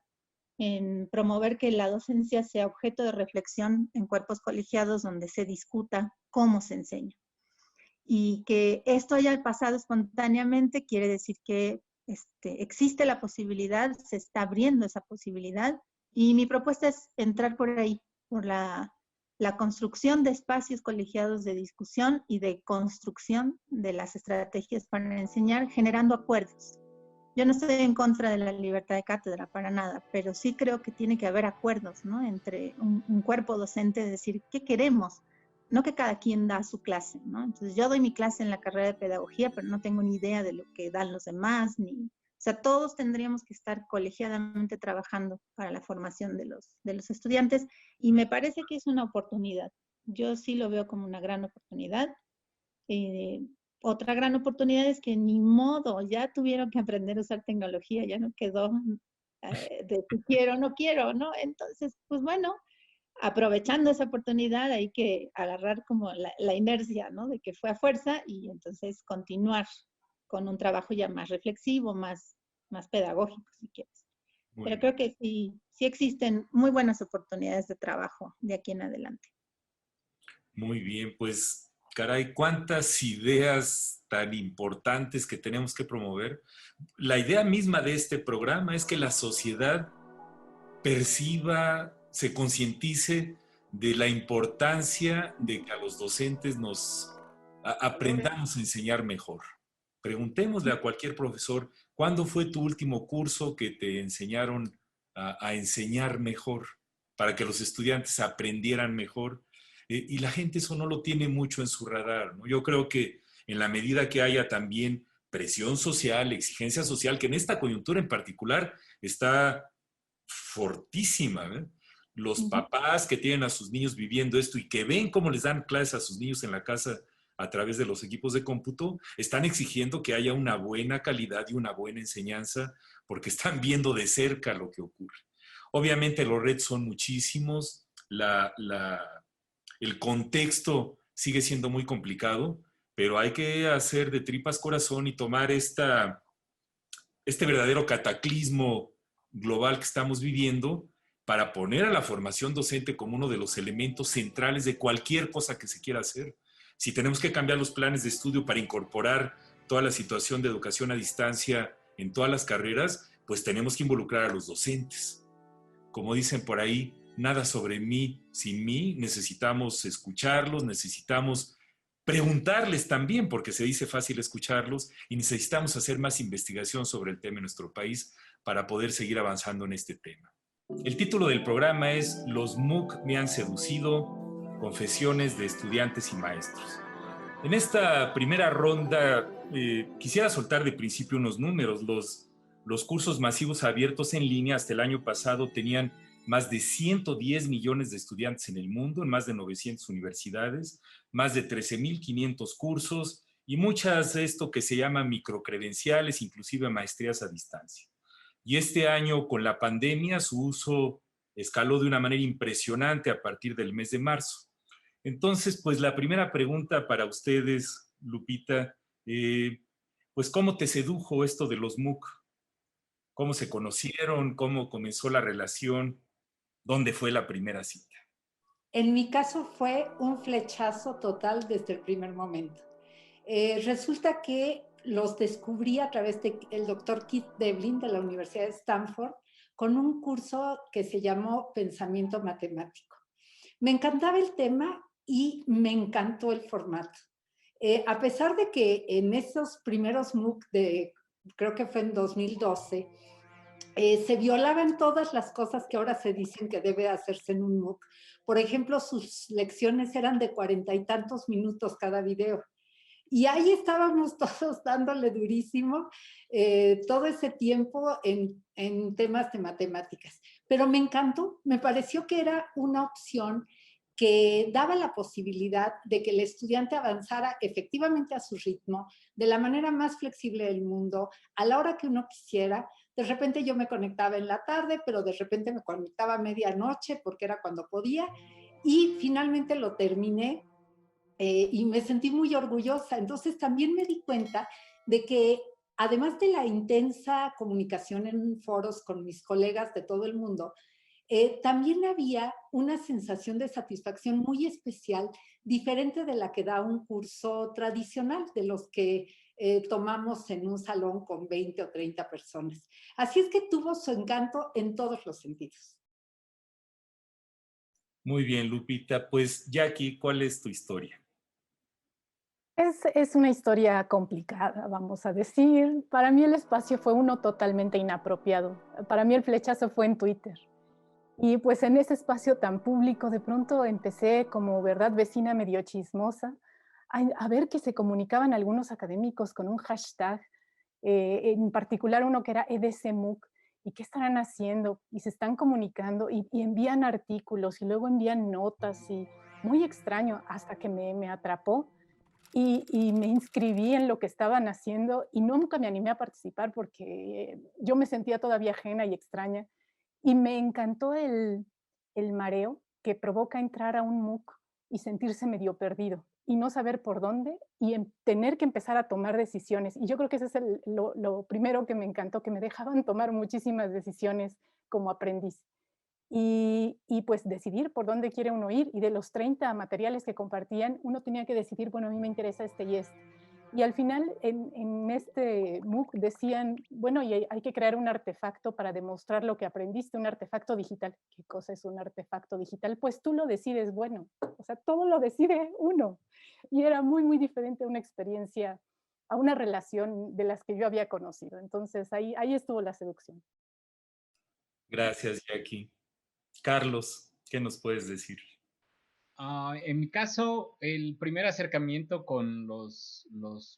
en promover que la docencia sea objeto de reflexión en cuerpos colegiados donde se discuta cómo se enseña. Y que esto haya pasado espontáneamente quiere decir que existe la posibilidad, se está abriendo esa posibilidad, y mi propuesta es entrar por ahí, por la construcción de espacios colegiados de discusión y de construcción de las estrategias para enseñar, generando acuerdos. Yo no estoy en contra de la libertad de cátedra para nada, pero sí creo que tiene que haber acuerdos, ¿no? Entre un cuerpo docente, de decir, ¿qué queremos? No que cada quien da su clase, ¿no? Entonces yo doy mi clase en la carrera de pedagogía, pero no tengo ni idea de lo que dan los demás, o sea, todos tendríamos que estar colegiadamente trabajando para la formación de los estudiantes, y me parece que es una oportunidad. Yo sí lo veo como una gran oportunidad. Otra gran oportunidad es que ni modo, ya tuvieron que aprender a usar tecnología, ya no quedó de si quiero o no quiero, ¿no? Entonces, pues bueno, aprovechando esa oportunidad hay que agarrar como la inercia, ¿no? De que fue a fuerza, y entonces continuar con un trabajo ya más reflexivo, más pedagógico, si quieres. Pero creo que sí existen muy buenas oportunidades de trabajo de aquí en adelante. Muy bien, pues caray, cuántas ideas tan importantes que tenemos que promover. La idea misma de este programa es que la sociedad perciba, se concientice de la importancia de que a los docentes nos aprendamos a enseñar mejor. Preguntémosle a cualquier profesor, ¿cuándo fue tu último curso que te enseñaron a enseñar mejor para que los estudiantes aprendieran mejor? Y la gente eso no lo tiene mucho en su radar, ¿no? Yo creo que en la medida que haya también presión social, exigencia social, que en esta coyuntura en particular está fortísima, ¿eh? Los papás que tienen a sus niños viviendo esto y que ven cómo les dan clases a sus niños en la casa a través de los equipos de cómputo, están exigiendo que haya una buena calidad y una buena enseñanza porque están viendo de cerca lo que ocurre. Obviamente los retos son muchísimos, el contexto sigue siendo muy complicado, pero hay que hacer de tripas corazón y tomar este verdadero cataclismo global que estamos viviendo para poner a la formación docente como uno de los elementos centrales de cualquier cosa que se quiera hacer. Si tenemos que cambiar los planes de estudio para incorporar toda la situación de educación a distancia en todas las carreras, pues tenemos que involucrar a los docentes. Como dicen por ahí, nada sobre mí sin mí, necesitamos escucharlos, necesitamos preguntarles también, porque se dice fácil escucharlos, y necesitamos hacer más investigación sobre el tema en nuestro país para poder seguir avanzando en este tema. El título del programa es Los MOOC me han seducido, confesiones de estudiantes y maestros. En esta primera ronda quisiera soltar de principio unos números. Los cursos masivos abiertos en línea hasta el año pasado tenían más de 110 millones de estudiantes en el mundo, en más de 900 universidades, más de 13.500 cursos y muchas de esto que se llaman microcredenciales, inclusive maestrías a distancia. Y este año, con la pandemia, su uso escaló de una manera impresionante a partir del mes de marzo. Entonces, pues la primera pregunta para ustedes, Lupita, pues ¿cómo te sedujo esto de los MOOC? ¿Cómo se conocieron? ¿Cómo comenzó la relación? ¿Dónde fue la primera cita? En mi caso fue un flechazo total desde el primer momento. Resulta que los descubrí a través del doctor Keith Devlin de la Universidad de Stanford con un curso que se llamó Pensamiento Matemático. Me encantaba el tema y me encantó el formato. A pesar de que en esos primeros MOOC creo que fue en 2012, se violaban todas las cosas que ahora se dicen que debe hacerse en un MOOC. Por ejemplo, sus lecciones eran de 40 y tantos minutos cada video. Y ahí estábamos todos dándole durísimo todo ese tiempo en temas de matemáticas. Pero me encantó, me pareció que era una opción que daba la posibilidad de que el estudiante avanzara efectivamente a su ritmo, de la manera más flexible del mundo, a la hora que uno quisiera. De repente yo me conectaba en la tarde, pero de repente me conectaba a medianoche porque era cuando podía. Y finalmente lo terminé y me sentí muy orgullosa. Entonces también me di cuenta de que además de la intensa comunicación en foros con mis colegas de todo el mundo, también había una sensación de satisfacción muy especial, diferente de la que da un curso tradicional, de los que tomamos en un salón con 20 o 30 personas. Así es que tuvo su encanto en todos los sentidos. Muy bien, Lupita. Pues, Jackie, ¿cuál es tu historia? Es una historia complicada, vamos a decir. Para mí el espacio fue uno totalmente inapropiado. Para mí el flechazo fue en Twitter. Y pues en ese espacio tan público de pronto empecé como verdad vecina medio chismosa a ver que se comunicaban algunos académicos con un hashtag, en particular uno que era EDCMOOC, y qué estarán haciendo, y se están comunicando, y envían artículos, y luego envían notas, y muy extraño, hasta que me atrapó, y me inscribí en lo que estaban haciendo, y nunca me animé a participar porque yo me sentía todavía ajena y extraña, y me encantó el mareo que provoca entrar a un MOOC y sentirse medio perdido y no saber por dónde y tener que empezar a tomar decisiones. Y yo creo que ese es lo primero que me encantó, que me dejaban tomar muchísimas decisiones como aprendiz. Y pues decidir por dónde quiere uno ir. Y de los 30 materiales que compartían, uno tenía que decidir, bueno, a mí me interesa este y este. Y al final, en este MOOC decían, bueno, y hay que crear un artefacto para demostrar lo que aprendiste, un artefacto digital. ¿Qué cosa es un artefacto digital? Pues tú lo decides, bueno, o sea, todo lo decide uno. Y era muy, muy diferente a una experiencia, a una relación de las que yo había conocido. Entonces, ahí estuvo la seducción. Gracias, Jackie. Carlos, ¿qué nos puedes decir? En mi caso, el primer acercamiento con los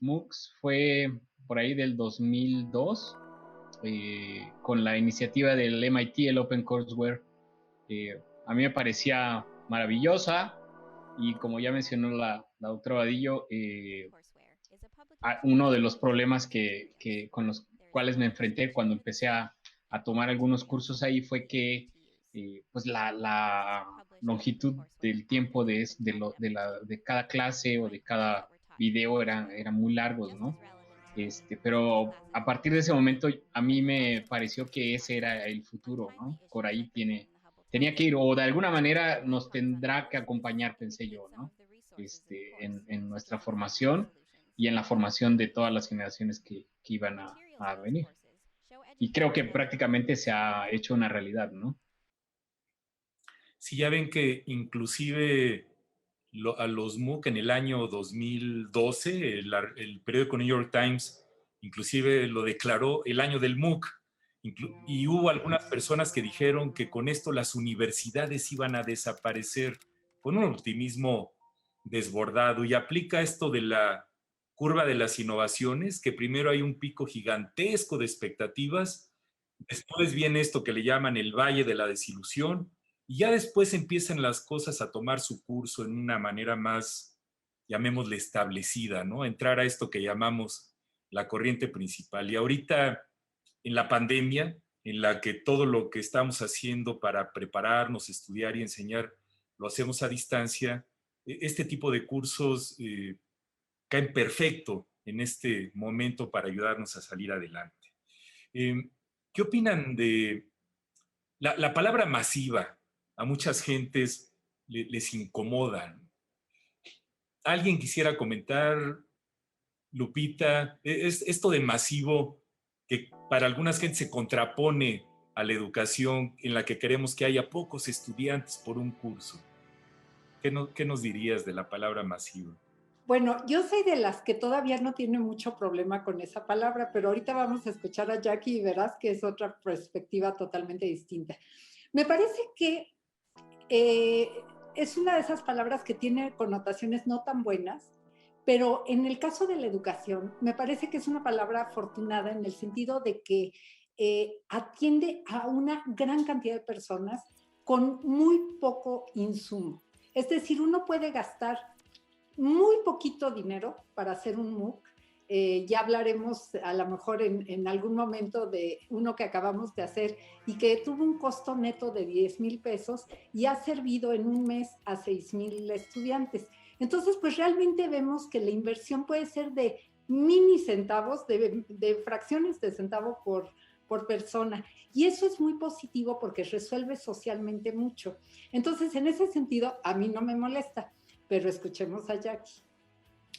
MOOCs fue por ahí del 2002, con la iniciativa del MIT, el Open Courseware. A mí me parecía maravillosa y como ya mencionó la doctora Vadillo, uno de los problemas con los cuales me enfrenté cuando empecé a tomar algunos cursos ahí fue que pues la longitud del tiempo de cada clase o de cada video eran muy largos, ¿no? Pero a partir de ese momento a mí me pareció que ese era el futuro, ¿no? Por ahí tenía que ir, o de alguna manera nos tendrá que acompañar, pensé yo, ¿no? En nuestra formación y en la formación de todas las generaciones que iban a venir. Y creo que prácticamente se ha hecho una realidad, ¿no? Sí, ya ven que inclusive a los MOOC en el año 2012, el periódico New York Times inclusive lo declaró el año del MOOC. Y hubo algunas personas que dijeron que con esto las universidades iban a desaparecer, con un optimismo desbordado. Y aplica esto de la curva de las innovaciones, que primero hay un pico gigantesco de expectativas, después viene esto que le llaman el valle de la desilusión, y ya después empiezan las cosas a tomar su curso en una manera más, llamémosle, establecida, ¿no? Entrar a esto que llamamos la corriente principal. Y ahorita, en la pandemia, en la que todo lo que estamos haciendo para prepararnos, estudiar y enseñar, lo hacemos a distancia, este tipo de cursos caen perfecto en este momento para ayudarnos a salir adelante. ¿Qué opinan de la palabra masiva? A muchas gentes les incomoda. ¿Alguien quisiera comentar, Lupita, esto de masivo que para algunas gentes se contrapone a la educación en la que queremos que haya pocos estudiantes por un curso? ¿Qué nos dirías de la palabra masiva? Bueno, yo soy de las que todavía no tiene mucho problema con esa palabra, pero ahorita vamos a escuchar a Jackie y verás que es otra perspectiva totalmente distinta. Me parece que es una de esas palabras que tiene connotaciones no tan buenas, pero en el caso de la educación, me parece que es una palabra afortunada en el sentido de que atiende a una gran cantidad de personas con muy poco insumo. Es decir, uno puede gastar muy poquito dinero para hacer un MOOC. Ya hablaremos a lo mejor en algún momento de uno que acabamos de hacer y que tuvo un costo neto de 10,000 pesos y ha servido en un mes a 6,000 estudiantes. Entonces, pues realmente vemos que la inversión puede ser de mini centavos, de fracciones de centavo por persona. Y eso es muy positivo porque resuelve socialmente mucho. Entonces, en ese sentido, a mí no me molesta, pero escuchemos a Jackie.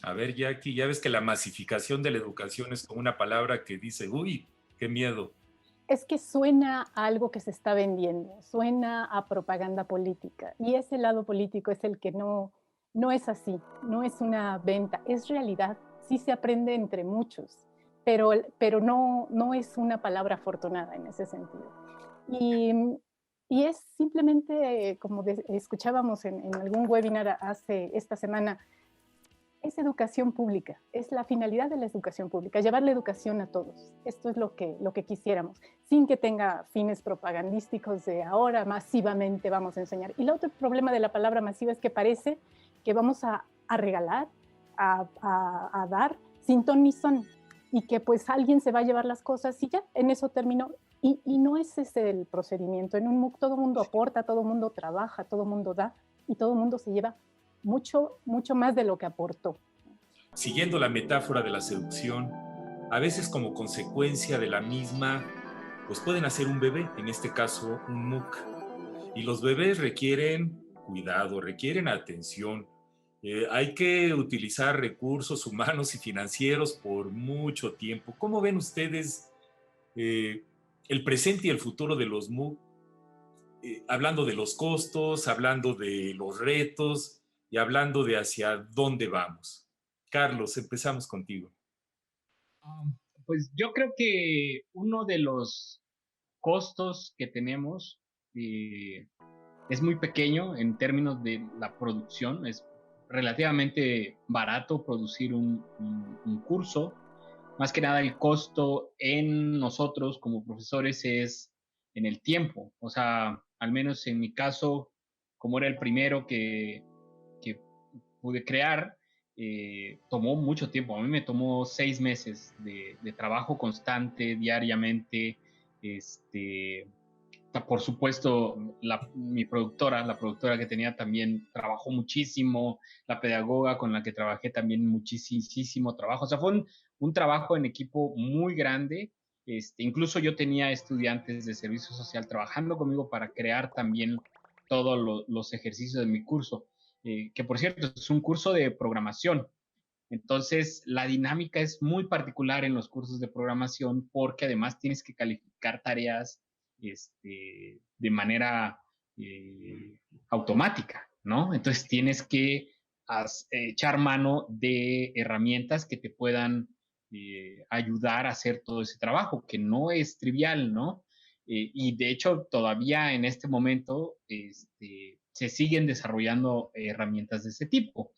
A ver, Jackie, ya ves que la masificación de la educación es como una palabra que dice, uy, qué miedo. Es que suena a algo que se está vendiendo, suena a propaganda política. Y ese lado político es el que no es así, no es una venta, es realidad. Sí se aprende entre muchos, pero no es una palabra afortunada en ese sentido. Y es simplemente, como escuchábamos en algún webinar esta semana, es educación pública, es la finalidad de la educación pública, llevar la educación a todos. Esto es lo que quisiéramos, sin que tenga fines propagandísticos de ahora masivamente vamos a enseñar. Y el otro problema de la palabra masiva es que parece que vamos a regalar, a dar sin ton ni son, y que pues alguien se va a llevar las cosas y ya, en eso terminó. Y no es ese el procedimiento. En un MOOC todo el mundo aporta, todo el mundo trabaja, todo el mundo da y todo el mundo se lleva mucho, mucho más de lo que aportó. Siguiendo la metáfora de la seducción, a veces como consecuencia de la misma, pues pueden hacer un bebé, en este caso un MOOC. Y los bebés requieren cuidado, requieren atención. Hay que utilizar recursos humanos y financieros por mucho tiempo. ¿Cómo ven ustedes el presente y el futuro de los MOOC? Hablando de los costos, hablando de los retos y hablando de hacia dónde vamos. Carlos, empezamos contigo. Pues yo creo que uno de los costos que tenemos es muy pequeño en términos de la producción. Es relativamente barato producir un curso. Más que nada el costo en nosotros como profesores es en el tiempo. O sea, al menos en mi caso, como era el primero que pude crear, tomó mucho tiempo. A mí me tomó 6 meses de trabajo constante, diariamente. Por supuesto, mi productora, la productora que tenía también trabajó muchísimo, la pedagoga con la que trabajé también muchísimo trabajo. O sea, fue un trabajo en equipo muy grande. Incluso yo tenía estudiantes de servicio social trabajando conmigo para crear también todos los ejercicios de mi curso, que por cierto es un curso de programación. Entonces, la dinámica es muy particular en los cursos de programación porque además tienes que calificar tareas de manera automática, ¿no? Entonces, tienes que echar mano de herramientas que te puedan ayudar a hacer todo ese trabajo, que no es trivial, ¿no? Y de hecho, todavía en este momento se siguen desarrollando herramientas de ese tipo.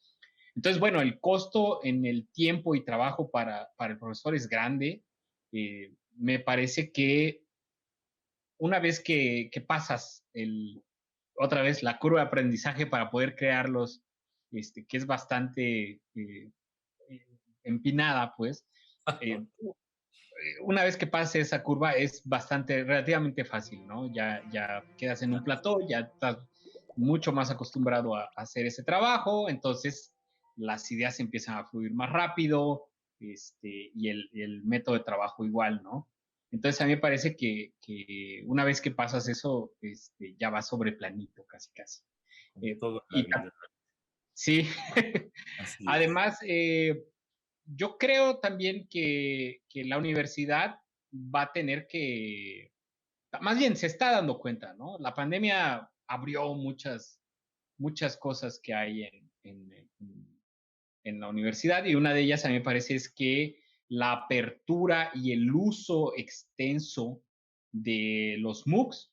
Entonces, bueno, el costo en el tiempo y trabajo para el profesor es grande. Me parece que una vez que pasas otra vez la curva de aprendizaje para poder crearlos, que es bastante empinada, pues, una vez que pase esa curva es relativamente fácil, ¿no? Ya quedas en un plató, ya estás mucho más acostumbrado a hacer ese trabajo, entonces las ideas empiezan a fluir más rápido, y el método de trabajo igual, ¿no? Entonces a mí me parece que una vez que pasas eso, ya vas sobre planito, casi. Todo la vida. Sí. Así Además, yo creo también que la universidad va a tener que, más bien se está dando cuenta, ¿no? La pandemia abrió muchas cosas que hay en la universidad, y una de ellas a mí me parece es que la apertura y el uso extenso de los MOOCs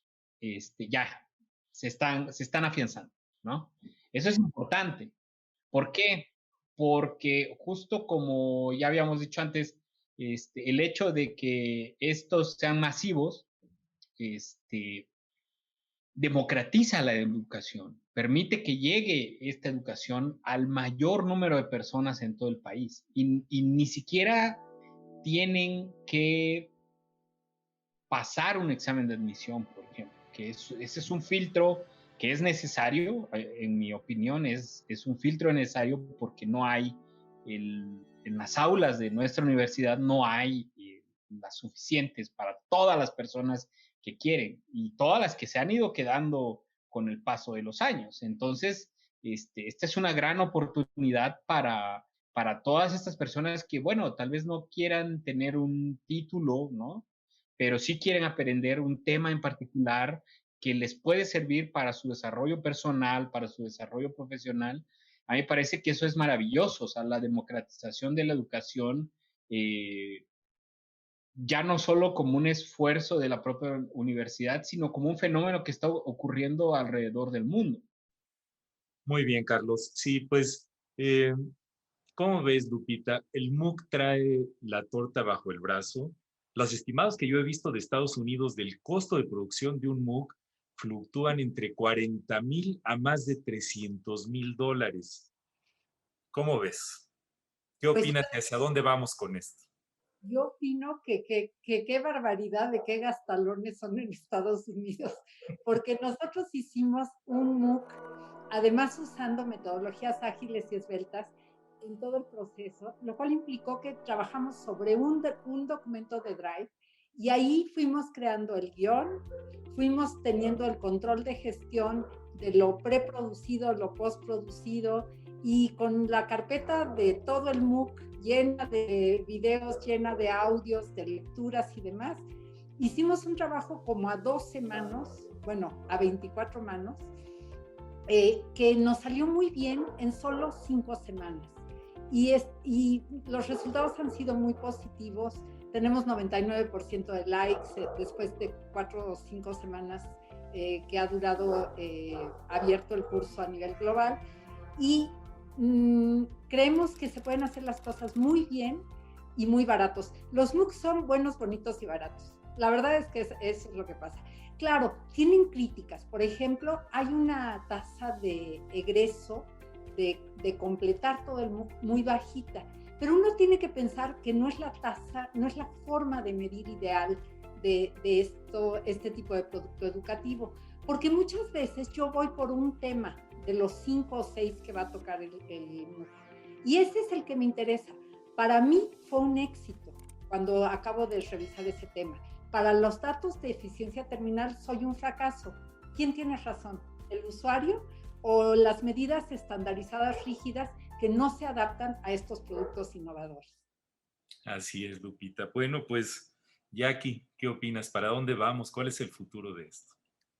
ya se están afianzando, ¿no? Eso es importante. ¿Por qué? Porque justo como ya habíamos dicho antes, el hecho de que estos sean masivos, democratiza la educación, permite que llegue esta educación al mayor número de personas en todo el país, y ni siquiera tienen que pasar un examen de admisión, por ejemplo, que ese es un filtro que es necesario, en mi opinión, es un filtro necesario porque no hay, en las aulas de nuestra universidad no hay las suficientes para todas las personas que quieren y todas las que se han ido quedando con el paso de los años. Entonces, esta es una gran oportunidad para todas estas personas que, bueno, tal vez no quieran tener un título, ¿no? Pero sí quieren aprender un tema en particular que les puede servir para su desarrollo personal, para su desarrollo profesional. A mí me parece que eso es maravilloso. O sea, la democratización de la educación, ya no solo como un esfuerzo de la propia universidad, sino como un fenómeno que está ocurriendo alrededor del mundo. Muy bien, Carlos. Sí, pues, ¿cómo ves, Lupita? El MOOC trae la torta bajo el brazo. Los estimados que yo he visto de Estados Unidos del costo de producción de un MOOC fluctúan entre 40,000 a más de $300,000. ¿Cómo ves? ¿Qué opinas y hacia dónde vamos con esto? Yo opino que qué barbaridad de qué gastalones son en Estados Unidos, porque nosotros hicimos un MOOC, además usando metodologías ágiles y esbeltas en todo el proceso, lo cual implicó que trabajamos sobre un documento de Drive, y ahí fuimos creando el guión, fuimos teniendo el control de gestión de lo preproducido, lo postproducido, y con la carpeta de todo el MOOC llena de videos, llena de audios, de lecturas y demás, hicimos un trabajo como a 12 manos, bueno, a 24 manos, que nos salió muy bien en solo 5 semanas. Y los resultados han sido muy positivos. Tenemos 99% de likes después de 4 o 5 semanas que ha durado abierto el curso a nivel global. Y creemos que se pueden hacer las cosas muy bien y muy baratos. Los MOOCs son buenos, bonitos y baratos. La verdad es que eso es lo que pasa. Claro, tienen críticas. Por ejemplo, hay una tasa de egreso, de completar todo el MOOC muy bajita. Pero uno tiene que pensar que no es la tasa, no es la forma de medir ideal de este tipo de producto educativo. Porque muchas veces yo voy por un tema de los 5 o 6 que va a tocar el MOOC. Y ese es el que me interesa. Para mí fue un éxito cuando acabo de revisar ese tema. Para los datos de eficiencia terminal soy un fracaso. ¿Quién tiene razón? ¿El usuario o las medidas estandarizadas rígidas que no se adaptan a estos productos innovadores? Así es, Lupita. Bueno, pues, Jackie, ¿qué opinas? ¿Para dónde vamos? ¿Cuál es el futuro de esto?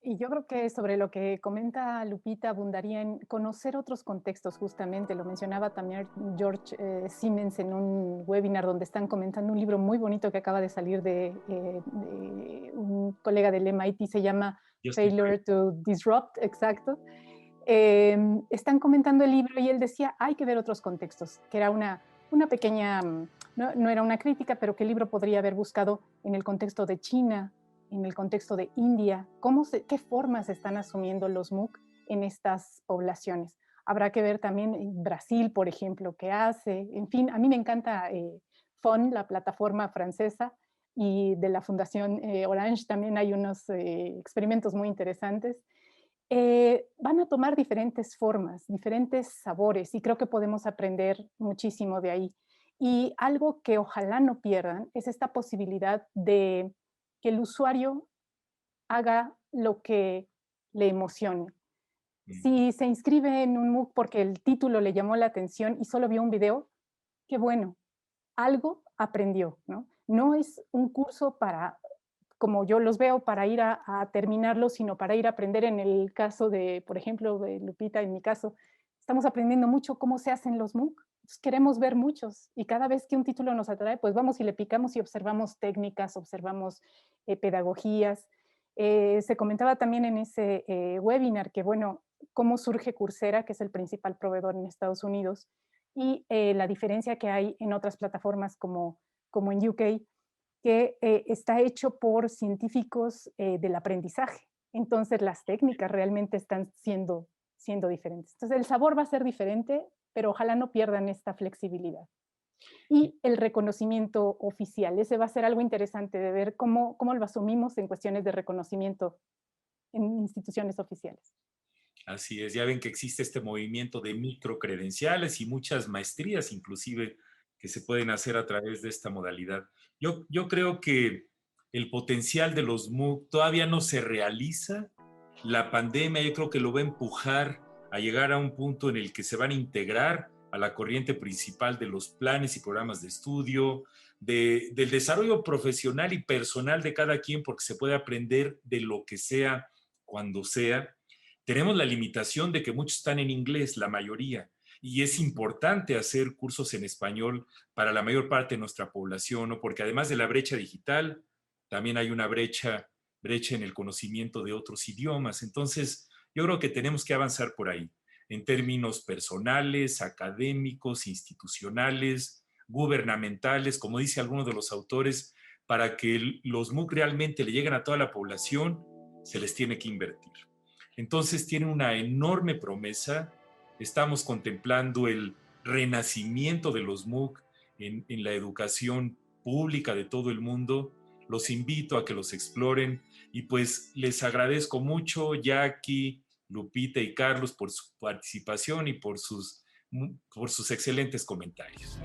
Y yo creo que sobre lo que comenta Lupita abundaría en conocer otros contextos, justamente. Lo mencionaba también George Siemens en un webinar donde están comentando un libro muy bonito que acaba de salir de un colega del MIT, se llama Failure to Disrupt, exacto. Están comentando el libro y él decía, hay que ver otros contextos, que era una pequeña, no era una crítica, pero que el libro podría haber buscado en el contexto de China, en el contexto de India, qué formas están asumiendo los MOOC en estas poblaciones. Habrá que ver también en Brasil, por ejemplo, qué hace. En fin, a mí me encanta FON, la plataforma francesa, y de la Fundación Orange también hay unos experimentos muy interesantes. Van a tomar diferentes formas, diferentes sabores, y creo que podemos aprender muchísimo de ahí. Y algo que ojalá no pierdan es esta posibilidad de que el usuario haga lo que le emocione. Si se inscribe en un MOOC porque el título le llamó la atención y solo vio un video, qué bueno, algo aprendió, ¿no? No es un curso para, como yo los veo, para ir a terminarlo, sino para ir a aprender. En el caso de, por ejemplo, de Lupita, en mi caso, estamos aprendiendo mucho cómo se hacen los MOOC. Pues queremos ver muchos y cada vez que un título nos atrae, pues vamos y le picamos y observamos técnicas, observamos pedagogías. Se comentaba también en ese webinar que, bueno, cómo surge Coursera, que es el principal proveedor en Estados Unidos, y la diferencia que hay en otras plataformas como en UK, que está hecho por científicos del aprendizaje. Entonces las técnicas realmente están siendo diferentes. Entonces el sabor va a ser diferente, pero ojalá no pierdan esta flexibilidad. Y el reconocimiento oficial, ese va a ser algo interesante de ver cómo lo asumimos en cuestiones de reconocimiento en instituciones oficiales. Así es, ya ven que existe este movimiento de microcredenciales y muchas maestrías inclusive que se pueden hacer a través de esta modalidad. Yo creo que el potencial de los MOOC todavía no se realiza. La pandemia yo creo que lo va a empujar a llegar a un punto en el que se van a integrar a la corriente principal de los planes y programas de estudio, del desarrollo profesional y personal de cada quien, porque se puede aprender de lo que sea, cuando sea. Tenemos la limitación de que muchos están en inglés, la mayoría, y es importante hacer cursos en español para la mayor parte de nuestra población, ¿no? Porque además de la brecha digital, también hay una brecha en el conocimiento de otros idiomas. Entonces, yo creo que tenemos que avanzar por ahí, en términos personales, académicos, institucionales, gubernamentales, como dice alguno de los autores, para que los MOOC realmente le lleguen a toda la población, se les tiene que invertir. Entonces tiene una enorme promesa. Estamos contemplando el renacimiento de los MOOC en la educación pública de todo el mundo. Los invito a que los exploren y pues les agradezco mucho, Jackie, Lupita y Carlos, por su participación y por sus excelentes comentarios.